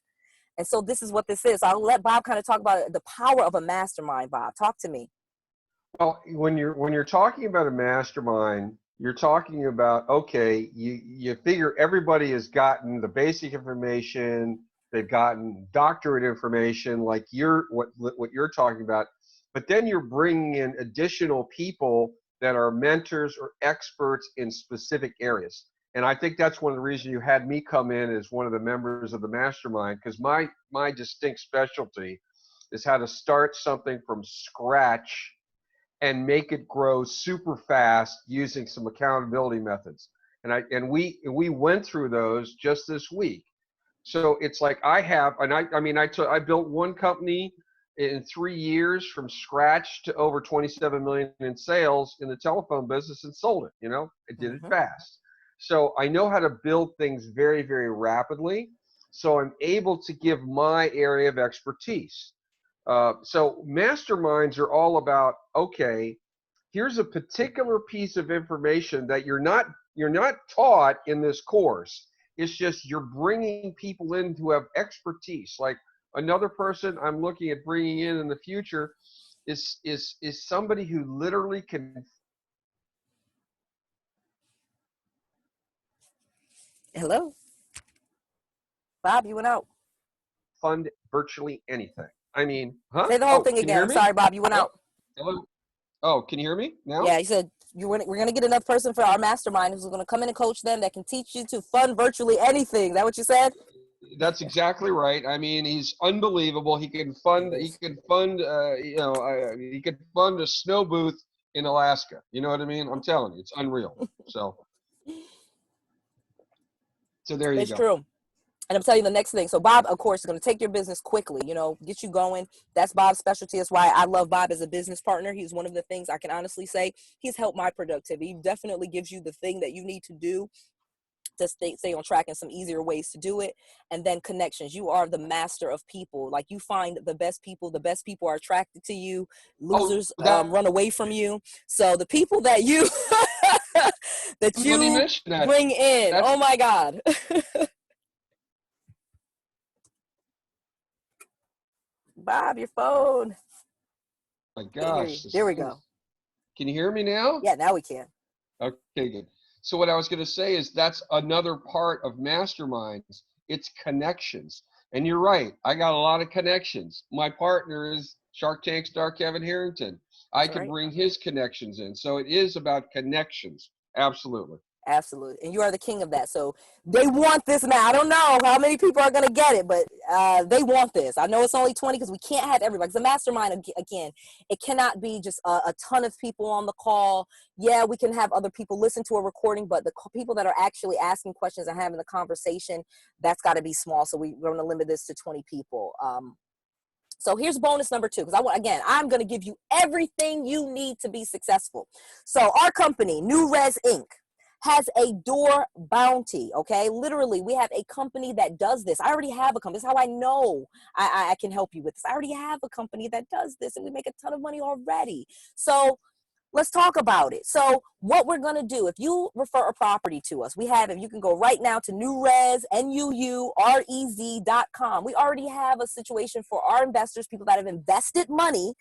And so this is what this is. I'll let Bob kind of talk about the power of a mastermind. Bob, talk to me. Well, when you're talking about a mastermind, you're talking about, okay, you figure everybody has gotten the basic information, they've gotten doctorate information, like what you're talking about, but then you're bringing in additional people that are mentors or experts in specific areas. And I think that's one of the reasons you had me come in as one of the members of the mastermind, because my distinct specialty is how to start something from scratch and make it grow super fast using some accountability methods. And we went through those just this week. So it's like I built one company in 3 years from scratch to over 27 million in sales in the telephone business and sold it. I did it fast. So I know how to build things very, very rapidly. So I'm able to give my area of expertise. So masterminds are all about, okay, here's a particular piece of information that you're not taught in this course. It's just you're bringing people in who have expertise. Like another person I'm looking at bringing in the future is somebody who literally can Hello, Bob, you went out. fund virtually anything. I mean, huh? Say the whole Oh, thing can you again. hear I'm me? sorry, Bob, you went out. Hello? Oh, can you hear me now? Yeah, you said we're going to get another person for our mastermind who's going to come in and coach them that can teach you to fund virtually anything. Is that what you said? That's exactly right. I mean, he's unbelievable. He can fund he can fund a snow booth in Alaska. You know what I mean? I'm telling you, it's unreal. So there you It's go. true. And I'm telling you the next thing. So Bob, of course, is going to take your business quickly, get you going. That's Bob's specialty. That's why I love Bob as a business partner. He's one of the things I can honestly say he's helped my productivity. He definitely gives you the thing that you need to do to stay on track and some easier ways to do it. And then connections. You are the master of people. Like you find the best people are attracted to you. Oh, Losers run away from you. So the people that you that let me you mention that. bring in, That's oh my God. Bob, your phone. my Can't hear gosh. you. There we go. Can you hear me now? Yeah, now we can. Okay, good. So what I was going to say is that's another part of masterminds. It's connections. And you're right. I got a lot of connections. My partner is Shark Tank star Kevin Harrington. I That's could right. bring his connections in. So it is about connections. Absolutely. Absolutely. And you are the king of that. So they want this now. I don't know how many people are going to get it, but they want this. I know it's only 20 because we can't have everybody. It's a mastermind, again, it cannot be just a ton of people on the call. Yeah, we can have other people listen to a recording, but the people that are actually asking questions and having the conversation, that's got to be small. So we're going to limit this to 20 people. So here's bonus number 2, because I'm going to give you everything you need to be successful. So our company, New Res Inc., has a door bounty, okay? Literally, we have a company that does this. I already have a company. This is how I know I can help you with this. I already have a company that does this, and we make a ton of money already. So let's talk about it. So what we're going to do, if you refer a property to us, if you can go right now to newres.com. We already have a situation for our investors, people that have invested money,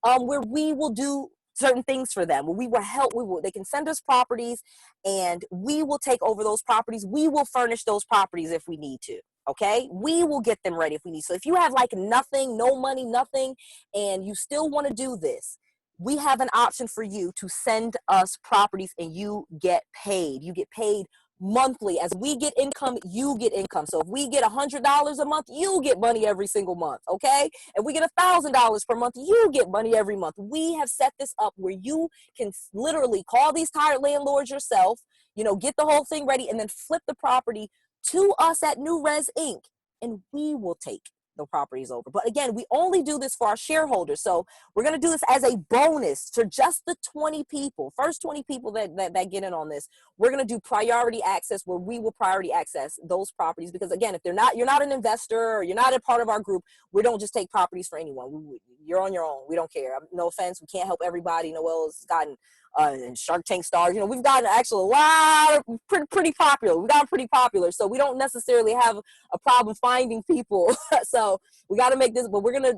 where we will do certain things for them. We will help. They can send us properties, and we will take over those properties. We will furnish those properties if we need to. Okay, we will get them ready if we need. So if you have like nothing, no money, nothing, and you still want to do this, we have an option for you to send us properties, and you get paid. You get paid monthly. As we get income, you get income. So if we get $100 a month, you get money every single month. Okay. If we get $1,000 per month, you get money every month. We have set this up where you can literally call these tired landlords yourself, get the whole thing ready, and then flip the property to us at New Res Inc. And we will take the properties over. But again, we only do this for our shareholders. So we're going to do this as a bonus to just the 20 people, first 20 people that get in on this. We're going to do priority access, where we will priority access those properties. Because again, if you're not an investor, or you're not a part of our group, we don't just take properties for anyone. You're on your own. We don't care. No offense. We can't help everybody. Noel's gotten and Shark Tank stars. We've gotten actually a lot of pretty popular. We got pretty popular. So we don't necessarily have a problem finding people. So we got to make this, but we're going to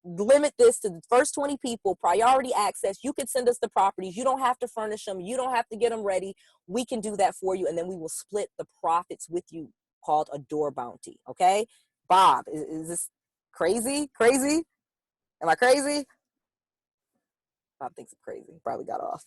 limit this to the first 20 people, priority access. You can send us the properties. You don't have to furnish them. You don't have to get them ready. We can do that for you. And then we will split the profits with you, called a door bounty. Okay. Bob, is this crazy? Crazy? Am I crazy? Bob thinks I'm crazy. Probably got off.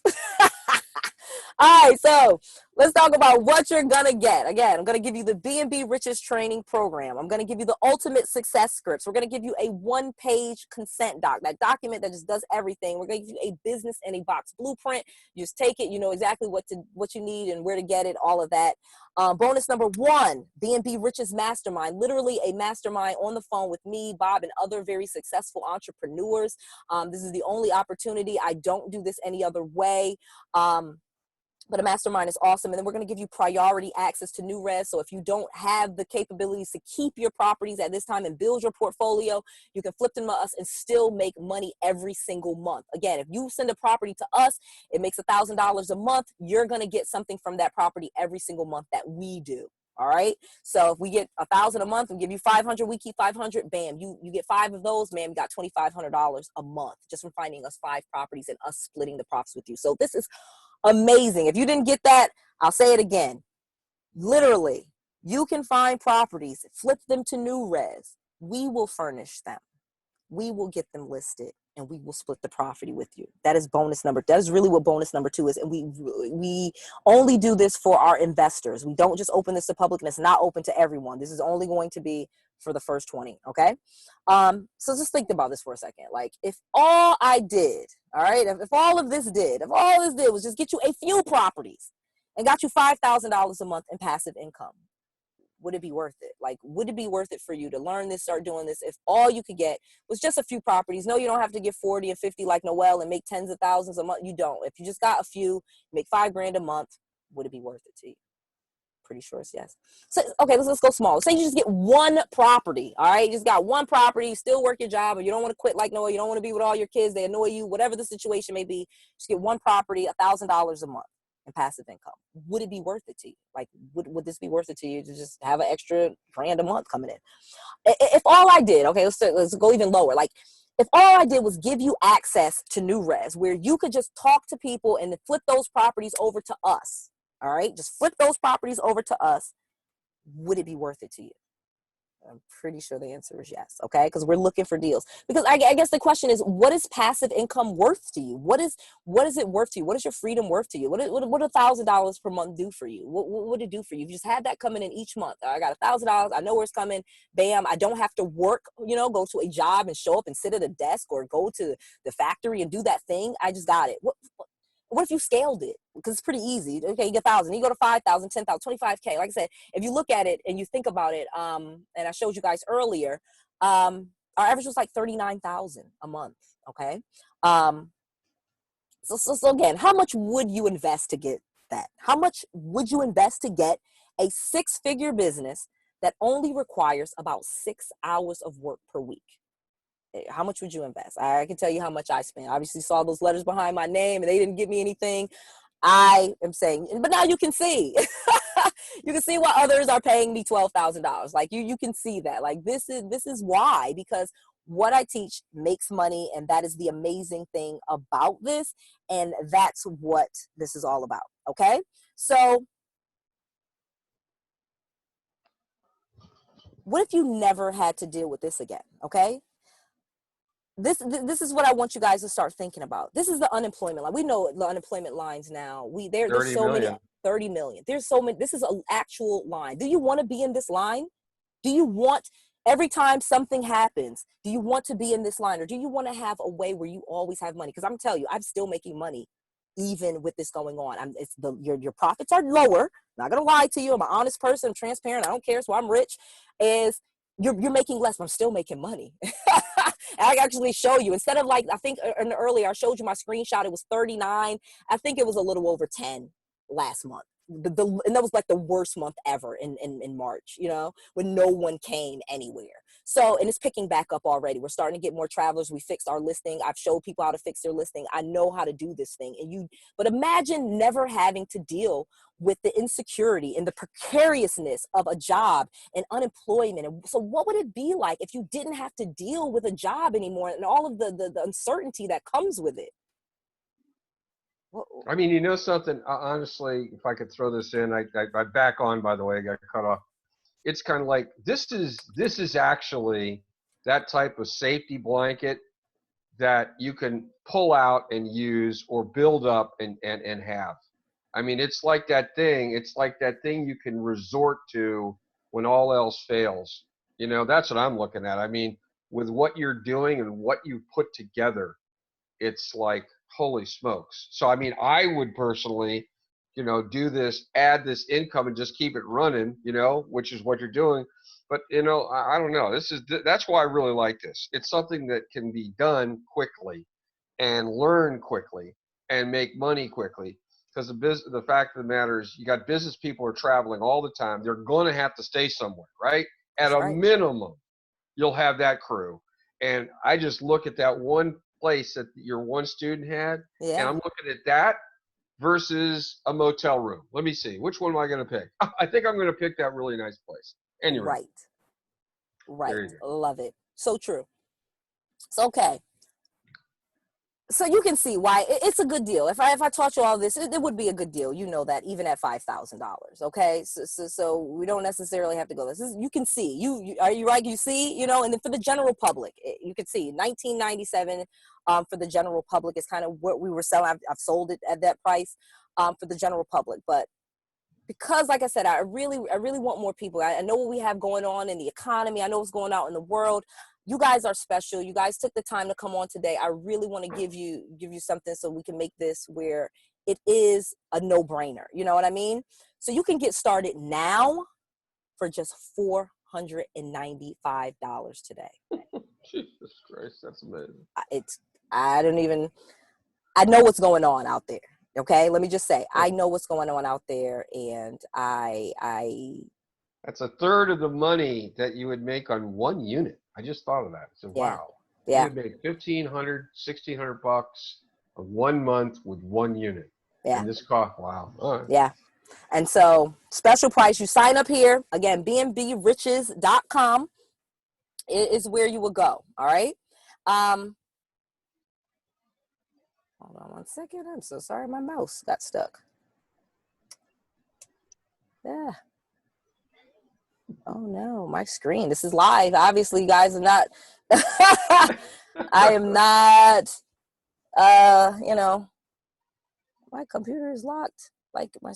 All right, so let's talk about what you're going to get. Again, I'm going to give you the BNB Riches training program. I'm going to give you the ultimate success scripts. We're going to give you a one-page consent doc, that document that just does everything. We're going to give you a business in a box blueprint. You just take it. You know exactly what you need and where to get it, all of that. Bonus number 1, BNB Riches Mastermind, literally a mastermind on the phone with me, Bob, and other very successful entrepreneurs. This is the only opportunity. I don't do this any other way. But a mastermind is awesome. And then we're going to give you priority access to new res. So if you don't have the capabilities to keep your properties at this time and build your portfolio, you can flip them to us and still make money every single month. Again, if you send a property to us, it makes $1,000 a month. You're going to get something from that property every single month that we do. All right. So if we get 1,000 a month, we give you 500, we keep 500, bam, you get 5 of those, man, you got $2,500 a month just from finding us 5 properties and us splitting the profits with you. So this is amazing. If you didn't get that, I'll say it again. Literally, you can find properties, flip them to new res. We will furnish them. We will get them listed, and we will split the property with you. That is bonus number. That is really what bonus number 2 is. And we only do this for our investors. We don't just open this to public, and it's not open to everyone. This is only going to be for the first 20. Okay. So just think about this for a second. Like, if all I did, all right, if all this did was just get you a few properties and got you $5,000 a month in passive income, would it be worth it? Like, would it be worth it for you to learn this, start doing this, if all you could get was just a few properties? No, you don't have to get 40 and 50 like Noel and make tens of thousands a month. You don't. If you just got a few, make $5 grand a month, would it be worth it to you? Pretty sure it's yes. So, okay, let's go small. Say you just get one property, all right? You just got one property, you still work your job, or you don't want to quit like Noah, you don't want to be with all your kids, they annoy you, whatever the situation may be, just get one property, $1,000 a month in passive income. Would it be worth it to you? Like, would this be worth it to you to just have an extra grand a month coming in? If all I did, okay, let's go even lower. Like, if all I did was give you access to new res, where you could just talk to people and then flip those properties over to us, all right, just flip those properties over to us, would it be worth it to you? I'm pretty sure the answer is yes, okay? Because we're looking for deals. Because I guess the question is, what is passive income worth to you? What is it worth to you? What is your freedom worth to you? What $1,000 per month do for you? What would it do for you? If you just had that coming in each month, I got $1,000, I know where it's coming, bam, I don't have to work, go to a job and show up and sit at a desk or go to the factory and do that thing. I just got it. What if you scaled it? Because it's pretty easy. Okay, you get 1,000, you go to 5,000, 10,000, 25K. Like I said, if you look at it and you think about it, and I showed you guys earlier, our average was like 39,000 a month. Okay. So again, how much would you invest to get that? How much would you invest to get a 6-figure business that only requires about 6 hours of work per week? How much would you invest? I can tell you how much I spent. Obviously saw those letters behind my name and they didn't give me anything. I am saying, but now you can see, you can see why others are paying me $12,000. Like you can see that. Like this is why, because what I teach makes money, and that is the amazing thing about this. And that's what this is all about. Okay. So what if you never had to deal with this again? Okay. This is what I want you guys to start thinking about. This is the unemployment line. We know the unemployment lines now. There's so many, 30 million. There's so many. This is an actual line. Do you want to be in this line? Do you want, every time something happens, do you want to be in this line, or do you want to have a way where you always have money? Because I'm telling you, I'm still making money even with this going on. Your profits are lower. Not gonna lie to you. I'm an honest person. I'm transparent. I don't care. So I'm rich. You're making less, but I'm still making money. I actually show you, instead of like, I think earlier I showed you my screenshot, it was 39. I think it was a little over 10 last month. and that was like the worst month ever in March, you know, when no one came anywhere. So, and it's picking back up already. We're starting to get more travelers. We fixed our listing. I've showed people how to fix their listing. I know how to do this thing. But imagine never having to deal with the insecurity and the precariousness of a job and unemployment. And so what would it be like if you didn't have to deal with a job anymore and all of the uncertainty that comes with it? I mean, you know something, honestly, if I could throw this in, I back on, by the way, I got cut off. It's kind of like, this is actually that type of safety blanket that you can pull out and use or build up and have. I mean, it's like that thing you can resort to when all else fails. You know, that's what I'm looking at. I mean, with what you're doing and what you put together, it's like, holy smokes. So, I mean, I would personally, you know, do this, add this income and just keep it running, you know, which is what you're doing. But, you know, I don't know. That's why I really like this. It's something that can be done quickly and learn quickly and make money quickly. Because the fact of the matter is, you got business people are traveling all the time. They're going to have to stay somewhere, right? At a minimum, you'll have that crew. And I just look at that one place that your one student had, and I'm looking at that versus a motel room. Let me see. Which one am I going to pick? I think I'm going to pick that really nice place. Anyway. Right. Love it. So true. So, okay. So you can see why it's a good deal. If I taught you all this, it would be a good deal. You know that, even at $5,000. Okay, so we don't necessarily have to go. You can see. You are you right? You see, you know, and then for the general public, you can see $19.97 for the general public is kind of what we were selling. I've sold it at that price for the general public, but because, like I said, I really want more people. I know what we have going on in the economy. I know what's going on in the world. You guys are special. You guys took the time to come on today. I really want to give you something so we can make this where it is a no-brainer. You know what I mean? So you can get started now for just $495 today. Jesus Christ, that's amazing. I know what's going on out there. Okay, let me just say, I know what's going on out there, and that's a third of the money that you would make on one unit. I just thought of that. So wow, you would make $1,500, $1,600 of 1 month with one unit. Yeah, and this cost. Wow. All right. Yeah, and so special price. You sign up here again. BNBRiches.com is where you will go. All right. Hold on 1 second. I'm so sorry. My mouse got stuck. Yeah. Oh no, my screen. This is live. Obviously, you guys are not. I am not. You know, my computer is locked. Like my.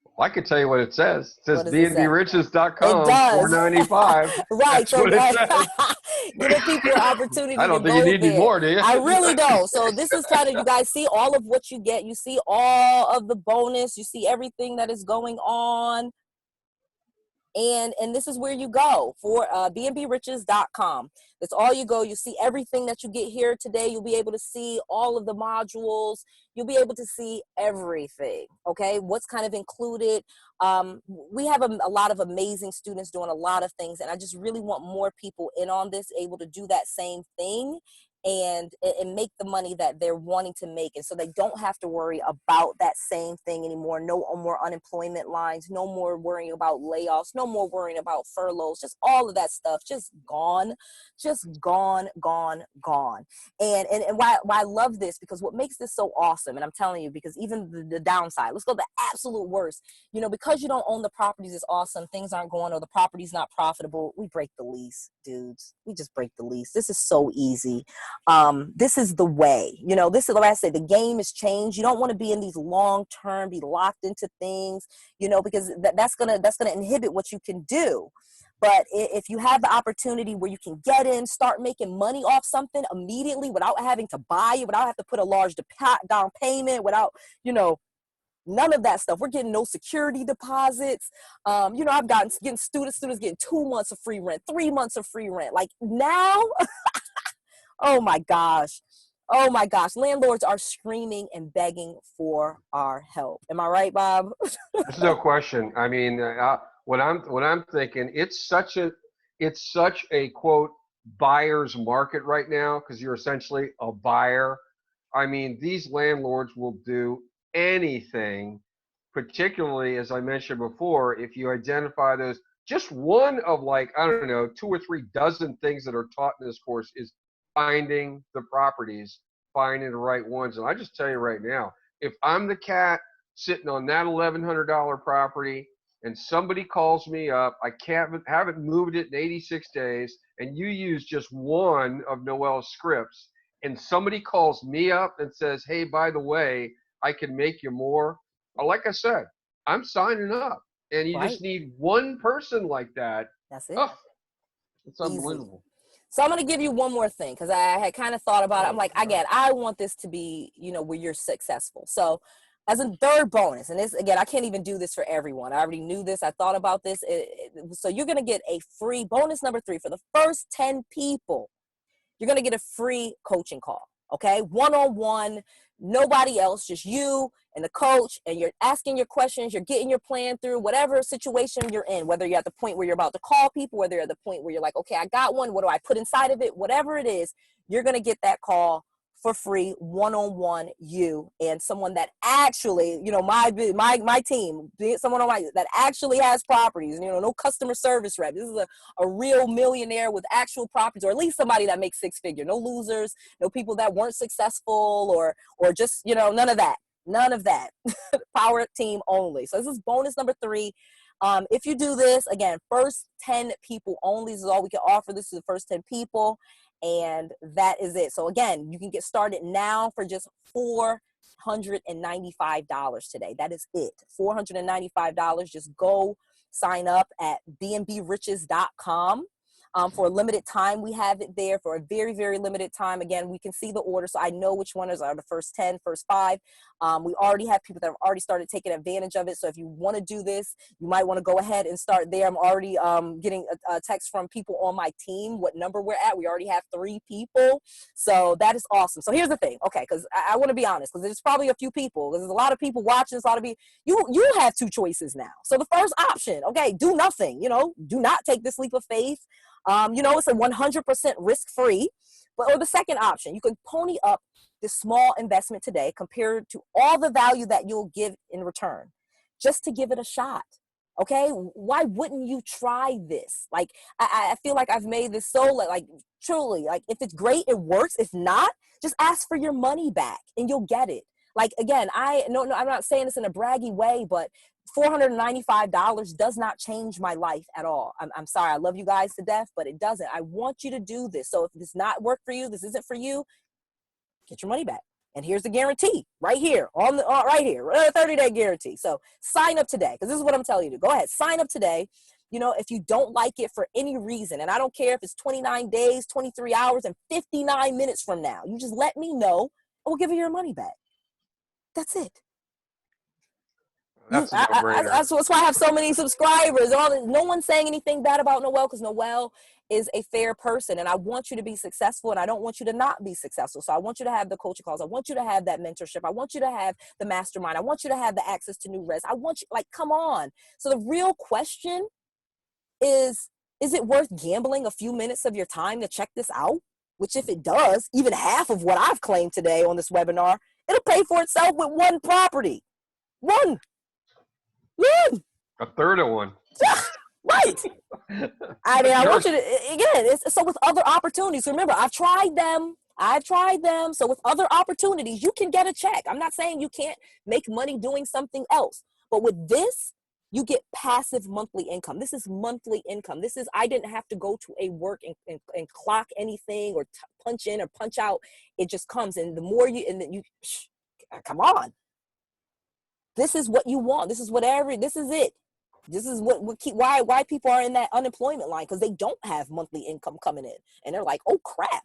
Well, I could tell you what it says. It says BNBRiches.com. It does. $495. Right. That's what it says. Giving people an opportunity. I don't think you need any more, do you? I really don't. So this is kind of, you guys see all of what you get. You see all of the bonus. You see everything that is going on. And this is where you go for BNBRiches.com. That's all you go. You see everything that you get here today. You'll be able to see all of the modules. You'll be able to see everything. Okay, what's kind of included. We have a lot of amazing students doing a lot of things, and I just really want more people in on this, able to do that same thing and make the money that they're wanting to make. And so they don't have to worry about that same thing anymore. No more unemployment lines, no more worrying about layoffs, no more worrying about furloughs, just all of that stuff, just gone. And why I love this, because what makes this so awesome, and I'm telling you, because even the downside, let's go the absolute worst, you know, because you don't own the properties is awesome, things aren't going, or the property's not profitable, we break the lease, dudes. We just break the lease. This is so easy. This is the way, you know, this is what I say, the game has changed. You don't want to be in these long-term, be locked into things, you know, because that's going to inhibit what you can do. But if you have the opportunity where you can get in, start making money off something immediately without having to buy it, without having to put a large down payment, without, you know, none of that stuff. We're getting no security deposits. You know, I've getting students getting 2 months of free rent, 3 months of free rent. Like now, oh my gosh. Oh my gosh, landlords are screaming and begging for our help. Am I right, Bob? There's no question. I mean, what I'm thinking, it's such a quote buyer's market right now because you're essentially a buyer. I mean, these landlords will do anything, particularly as I mentioned before, if you identify those. Just one of like, I don't know, 2 or 3 dozen things that are taught in this course is finding the properties, finding the right ones. And I just tell you right now, if I'm the cat sitting on that $1,100 property and somebody calls me up, I haven't moved it in 86 days, and you use just one of Noelle's scripts, and somebody calls me up and says, hey, by the way, I can make you more. Like I said, I'm signing up. And you Right. just need one person like that. That's it. Oh, it's Easy. unbelievable. So I'm going to give you one more thing because I had kind of thought about it. I'm like, again, I want this to be, you know, where you're successful. So as a third bonus, and this, again, I can't even do this for everyone. I already knew this. I thought about this. So you're going to get a free bonus number 3 for the first 10 people. You're going to get a free coaching call. Okay. One-on-one, nobody else, just you and the coach, and you're asking your questions, you're getting your plan through whatever situation you're in, whether you're at the point where you're about to call people, whether you're at the point where you're like, okay, I got one, what do I put inside of it? Whatever it is, you're going to get that call for free, one-on-one, you and someone that actually, you know, my team, someone on my, that actually has properties, you know, no customer service rep. This is a real millionaire with actual properties, or at least somebody that makes 6-figure, no losers, no people that weren't successful or just, you know, none of that. None of that. Power team only. So this is bonus number 3. If you do this, again, first 10 people only. This is all we can offer. This is the first 10 people. And that is it. So again, you can get started now for just $495 today. That is it. $495. Just go sign up at bnbriches.com. For a limited time, we have it there for a very, very limited time. Again, we can see the order, so I know which ones are the first 10, first 5. We already have people that have already started taking advantage of it. So if you want to do this, you might want to go ahead and start there. I'm already getting a text from people on my team, what number we're at. We already have 3 people. So that is awesome. So here's the thing, okay, because I want to be honest, because there's probably a few people, because there's a lot of people watching, there's a lot of people. You have 2 choices now. So the first option, okay, do nothing, you know, do not take this leap of faith. You know, it's a 100% risk-free. Or the second option, you could pony up this small investment today compared to all the value that you'll give in return, just to give it a shot. Okay, why wouldn't you try this? Like, I feel like I've made this so like truly, like, if it's great, it works. If not, just ask for your money back and you'll get it. Like, again, no, I'm not saying this in a braggy way, but $495 does not change my life at all. I'm sorry. I love you guys to death, but it doesn't. I want you to do this. So if this not work for you, this isn't for you, get your money back. And here's the guarantee right here right here, 30-day guarantee. So sign up today, because this is what I'm telling you to go ahead, sign up today. You know, if you don't like it for any reason, and I don't care if it's 29 days, 23 hours, and 59 minutes from now, you just let me know, and we'll give you your money back. That's it. That's a no-brainer. That's why I have so many subscribers. No one's saying anything bad about Noelle, because Noelle is a fair person, and I want you to be successful, and I don't want you to not be successful. So I want you to have the coaching calls. I want you to have that mentorship. I want you to have the mastermind. I want you to have the access to new res. I want you, like, come on. So the real question is it worth gambling a few minutes of your time to check this out? Which, if it does, even half of what I've claimed today on this webinar, it'll pay for itself with one property. One. A third of one. Right. I mean, I want you to, again, so with other opportunities, remember, I've tried them. So with other opportunities, you can get a check. I'm not saying you can't make money doing something else, but with this, you get passive monthly income. This is monthly income. This is, I didn't have to go to a work and clock anything or punch in or punch out. It just comes. And the more you, and then you, come on. This is what you want. This is this is it. This is why people are in that unemployment line, because they don't have monthly income coming in, and they're like, oh crap.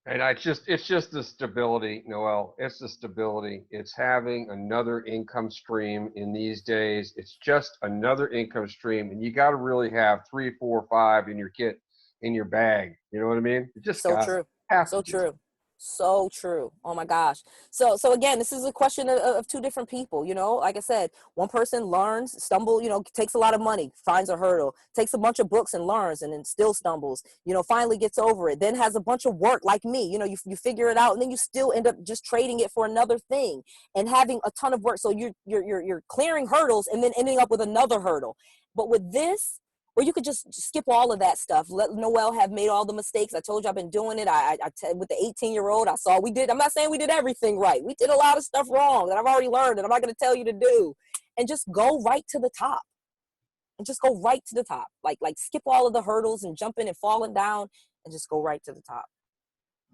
And it's just the stability, Noelle. It's the stability. It's having another income stream in these days. It's just another income stream, and you got to really have 3, 4, 5 in your kit, in your bag. You know what I mean? It just so true. Have So to do. true. So true. Oh my gosh. So again, this is a question of two different people, you know, like I said, one person learns, stumble, you know, takes a lot of money, finds a hurdle, takes a bunch of books and learns and then still stumbles, you know, finally gets over it, then has a bunch of work like me, you know, you figure it out and then you still end up just trading it for another thing and having a ton of work. So you're clearing hurdles and then ending up with another hurdle. But with this, or you could just skip all of that stuff. Let Noel have made all the mistakes. I told you I've been doing it. With the 18-year-old, I saw we did. I'm not saying we did everything right. We did a lot of stuff wrong that I've already learned and I'm not going to tell you to do. And just go right to the top. And just go right to the top. Like skip all of the hurdles and jumping and falling down and just go right to the top.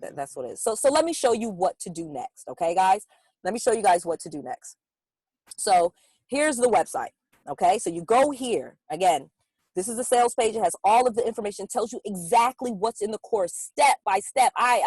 That's what it is. So let me show you what to do next. Okay, guys? Let me show you guys what to do next. So here's the website. Okay, so you go here. Again, this is the sales page. It has all of the information, tells you exactly what's in the course, step by step. I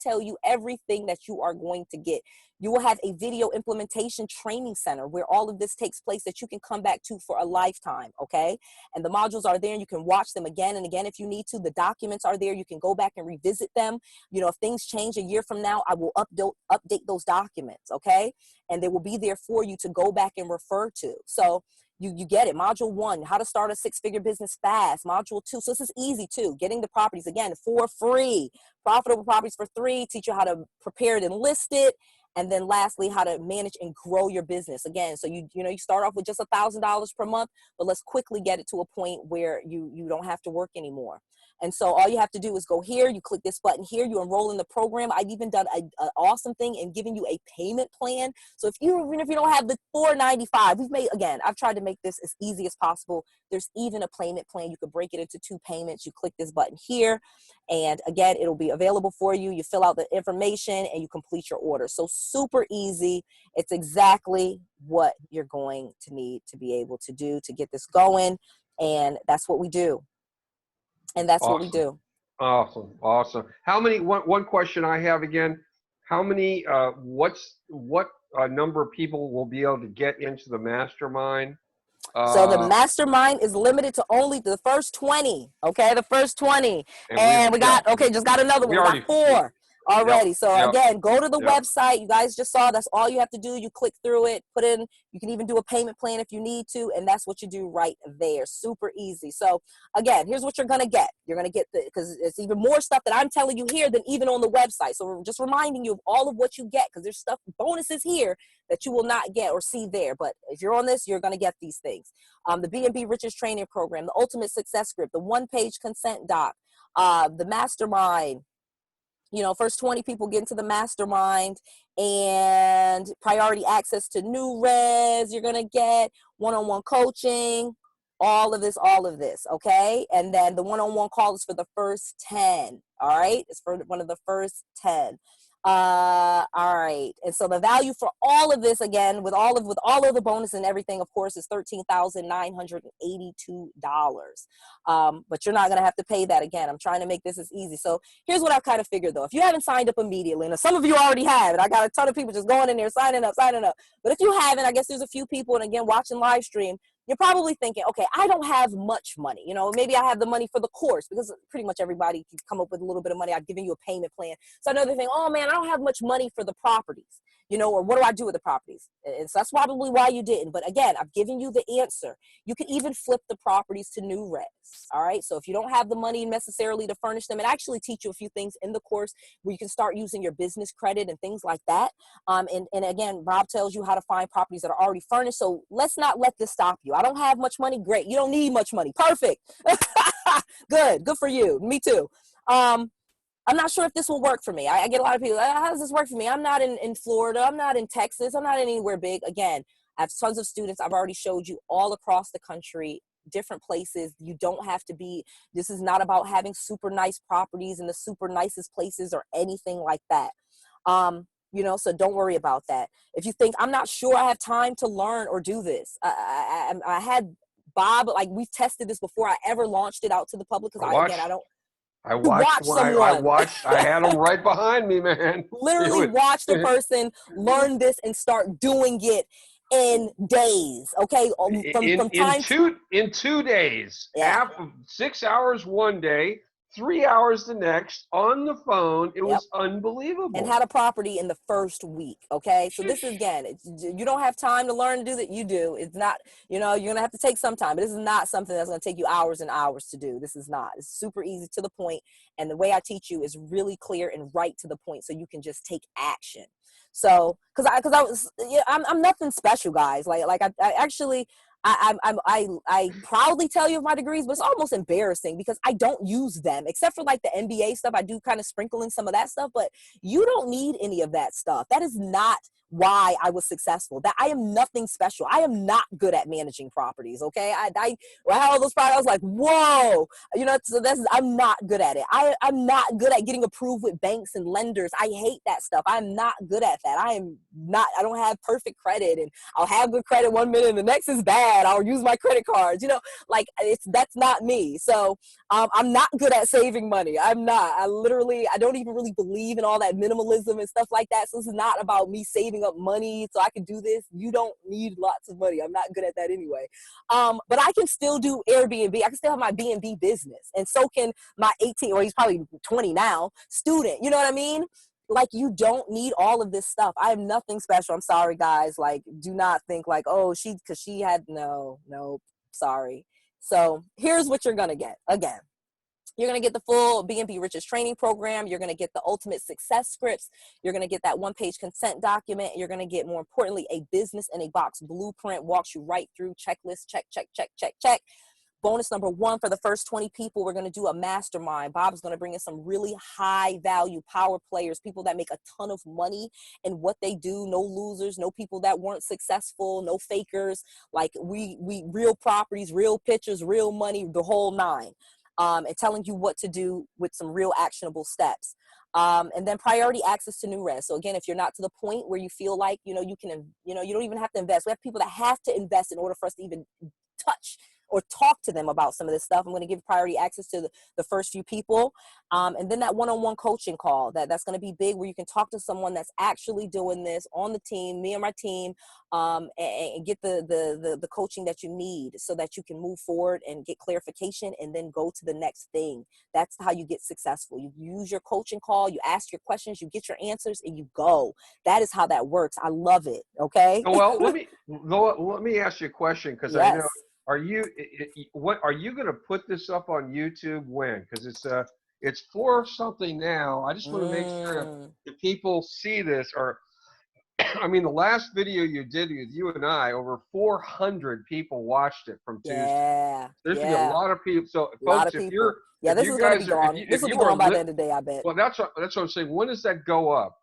tell you everything that you are going to get. You will have a video implementation training center where all of this takes place that you can come back to for a lifetime, okay? And the modules are there and you can watch them again and again if you need to. The documents are there. You can go back and revisit them. You know, if things change a year from now, I will update those documents, okay? And they will be there for you to go back and refer to. So you get it. Module 1, how to start a 6-figure business fast. Module 2, so this is easy too. Getting the properties, again, for free. Profitable properties for free. Teach you how to prepare it and list it. And then lastly, how to manage and grow your business. Again, so you start off with just $1,000 per month, but let's quickly get it to a point where you don't have to work anymore. And so all you have to do is go here, you click this button here, you enroll in the program. I've even done an awesome thing in giving you a payment plan. So even if you don't have the $495, I've tried to make this as easy as possible. There's even a payment plan. You could break it into 2 payments. You click this button here, and again, it'll be available for you. You fill out the information and you complete your order. So super easy. It's exactly what you're going to need to be able to do to get this going. And that's what we do. And that's Awesome. what we do. Awesome. How many, one question I have again, how many, what number of people will be able to get into the mastermind? So the mastermind is limited to only the first 20. Okay, the first 20. And we got another one. We got 4 already. Again, go to the website. You guys just saw, that's all you have to do. You click through it, put in, you can even do a payment plan if you need to, and that's what you do right there. Super easy. So again, here's what you're going to get. You're going to get because it's even more stuff that I'm telling you here than even on the website. So we're just reminding you of all of what you get, because there's stuff, bonuses here that you will not get or see there. But if you're on this, you're going to get these things. The BNB Riches training program, the ultimate success script, the 1-page consent doc, the mastermind. You know, first 20 people get into the mastermind, and priority access to new res. You're going to get one-on-one coaching, all of this, okay? And then the one-on-one call is for the first 10, all right? It's for one of the first 10. All right. And so the value for all of this, again, with all of the bonus and everything, of course, is $13,982. But you're not going to have to pay that. Again, I'm trying to make this as easy. So here's what I kind of figured, though. If you haven't signed up immediately, and some of you already have, and I got a ton of people just going in there, signing up. But if you haven't, I guess there's a few people, and again, watching live stream, you're probably thinking, okay, I don't have much money. You know, maybe I have the money for the course, because pretty much everybody can come up with a little bit of money. I've given you a payment plan. So another thing, oh man, I don't have much money for the properties, you know, or what do I do with the properties? And so that's probably why you didn't. But again, I've given you the answer. You can even flip the properties to new res. All right. So if you don't have the money necessarily to furnish them, and actually teach you a few things in the course where you can start using your business credit and things like that. And again, Bob tells you how to find properties that are already furnished. So let's not let this stop you. I don't have much money. Great. You don't need much money. Perfect. Good for you. Me too. I'm not sure if this will work for me. I get a lot of people, how does this work for me? I'm not in Florida. I'm not in Texas. I'm not anywhere big. Again, I have tons of students. I've already showed you all across the country, different places. You don't have to be, this is not about having super nice properties in the super nicest places or anything like that. You know, so don't worry about that. If you think, I'm not sure I have time to learn or do this. I had Bob, like we've tested this before I ever launched it out to the public. Because I had them right behind me, man. Literally watch the person learn this and start doing it in days. Okay. In 2 days. Yeah. 6 hours one day, 3 hours the next on the phone. It was unbelievable. And had a property in the first week. Okay. So this is, again, you don't have time to learn to do that. You do. It's not, you're going to have to take some time, but this is not something that's going to take you hours and hours to do. This is not. It's super easy, to the point. And the way I teach you is really clear and right to the point, so you can just take action. So, I'm nothing special, guys. I actually, I proudly tell you of my degrees, but it's almost embarrassing because I don't use them, except for like the MBA stuff. I do kind of sprinkle in some of that stuff, but you don't need any of that stuff. That is not why I was successful. That I am nothing special. I am not good at managing properties. Okay. When I had all those properties, I was like, whoa, so I'm not good at it. I'm not good at getting approved with banks and lenders. I hate that stuff. I'm not good at that. I don't have perfect credit, and I'll have good credit one minute and the next is bad. I'll use my credit cards, that's not me. So, I'm not good at saving money. I'm not. I don't even really believe in all that minimalism and stuff like that. So this is not about me saving up money so I can do this. You don't need lots of money. I'm not good at that anyway. But I can still do Airbnb. I can still have my BNB business, and so can my 18, or he's probably 20 now, student. You know what I mean? Like, you don't need all of this stuff. I am nothing special. I'm sorry, guys. Like, do not think like, oh, no, sorry. So here's what you're going to get. Again, you're going to get the full BNB Riches training program. You're going to get the ultimate success scripts. You're going to get that one-page consent document. You're going to get, more importantly, a business in a box blueprint, walks you right through checklist, check, check, check, check, check. Bonus number 1, for the first 20 people, we're going to do a mastermind. Bob's going to bring in some really high value power players, people that make a ton of money in what they do. No losers, no people that weren't successful, no fakers. Like, we real properties, real pictures, real money, the whole 9. And telling you what to do with some real actionable steps. And then priority access to new res. So again, if you're not to the point where you feel like, you can, you don't even have to invest. We have people that have to invest in order for us to even touch or talk to them about some of this stuff. I'm going to give priority access to the first few people. And then that one-on-one coaching call, that's going to be big, where you can talk to someone that's actually doing this on the team, me and my team, and get the coaching that you need so that you can move forward and get clarification and then go to the next thing. That's how you get successful. You use your coaching call, you ask your questions, you get your answers, and you go. That is how that works. I love it. Okay. Well, let me ask you a question, because yes. I know. Are you going to put this up on YouTube when? Because it's 4 something now. I just want to make sure that people see this. Or, I mean, the last video you did with you and I, over 400 people watched it from Tuesday. Yeah. There's going to be a lot of people. So, folks, if you're this is going to be gone. This will be gone by the end of the day, I bet. Well, that's what I'm saying. When does that go up?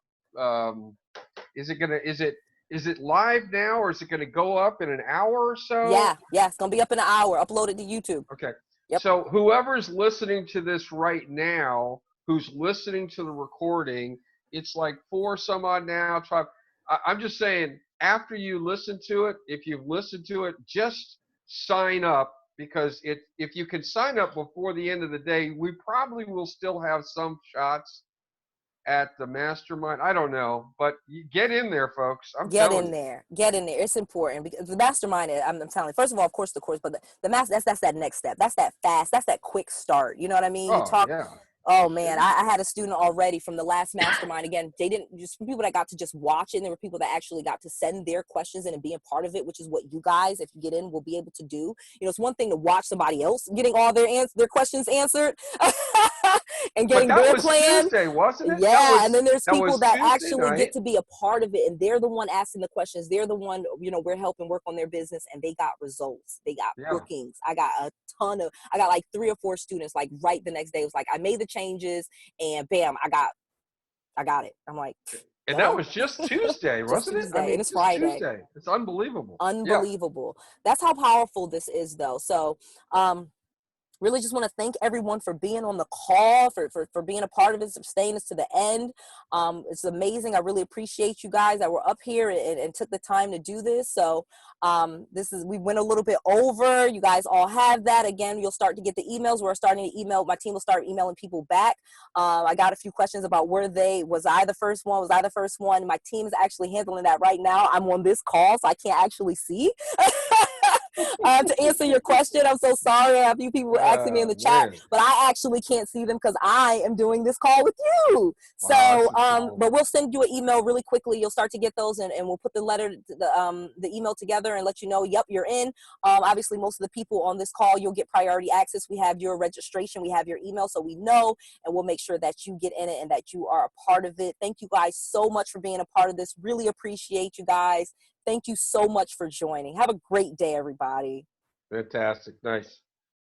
Is it live now, or is it going to go up in an hour or so? Yeah, it's going to be up in an hour. Upload it to YouTube. Okay. Yep. So whoever's listening to this right now, who's listening to the recording, it's like 4 some odd now. I'm just saying, after you listen to it, if you've listened to it, just sign up, because if you can sign up before the end of the day, we probably will still have some shots at the mastermind. I don't know, but you get in there, folks. Get in there. It's important, because the mastermind, I'm telling you, first of all, of course, the course, but the master, that's that next step. That's that fast. That's that quick start. You know what I mean? Oh man, I had a student already from the last mastermind. Again, they didn't, just people that got to just watch it, and there were people that actually got to send their questions in and be a part of it, which is what you guys, if you get in, will be able to do. It's one thing to watch somebody else getting all their questions answered and getting their plan. Tuesday, wasn't it? Yeah, and then there's people that actually get to be a part of it, and they're the one asking the questions. They're the one, we're helping work on their business, and they got results. They got bookings. I got like 3 or 4 students, like right the next day. It was like, I made the changes, and bam, I got it. I'm like, and that was just Tuesday, wasn't it? I mean, it's Friday. Tuesday. It's unbelievable. That's how powerful this is, though. So really just want to thank everyone for being on the call, for being a part of it, for staying us to the end. It's amazing. I really appreciate you guys that were up here and took the time to do this. So we went a little bit over. You guys all have that. Again, you'll start to get the emails. We're starting to email. My team will start emailing people back. I got a few questions about was I the first one? My team is actually handling that right now. I'm on this call, so I can't actually see. To answer your question, I'm so sorry. I have a few people asking me in the chat, Man. but I actually can't see them because I am doing this call with you. Wow, So, but we'll send you an email really quickly. You'll start to get those, and we'll put the letter, the email together and let you know, yep, you're in. Obviously, most of the people on this call, you'll get priority access. We have your registration. We have your email, so we know, and we'll make sure that you get in it and that you are a part of it. Thank you guys so much for being a part of this. Really appreciate you guys. Thank you so much for joining. Have a great day, everybody. Fantastic. Nice.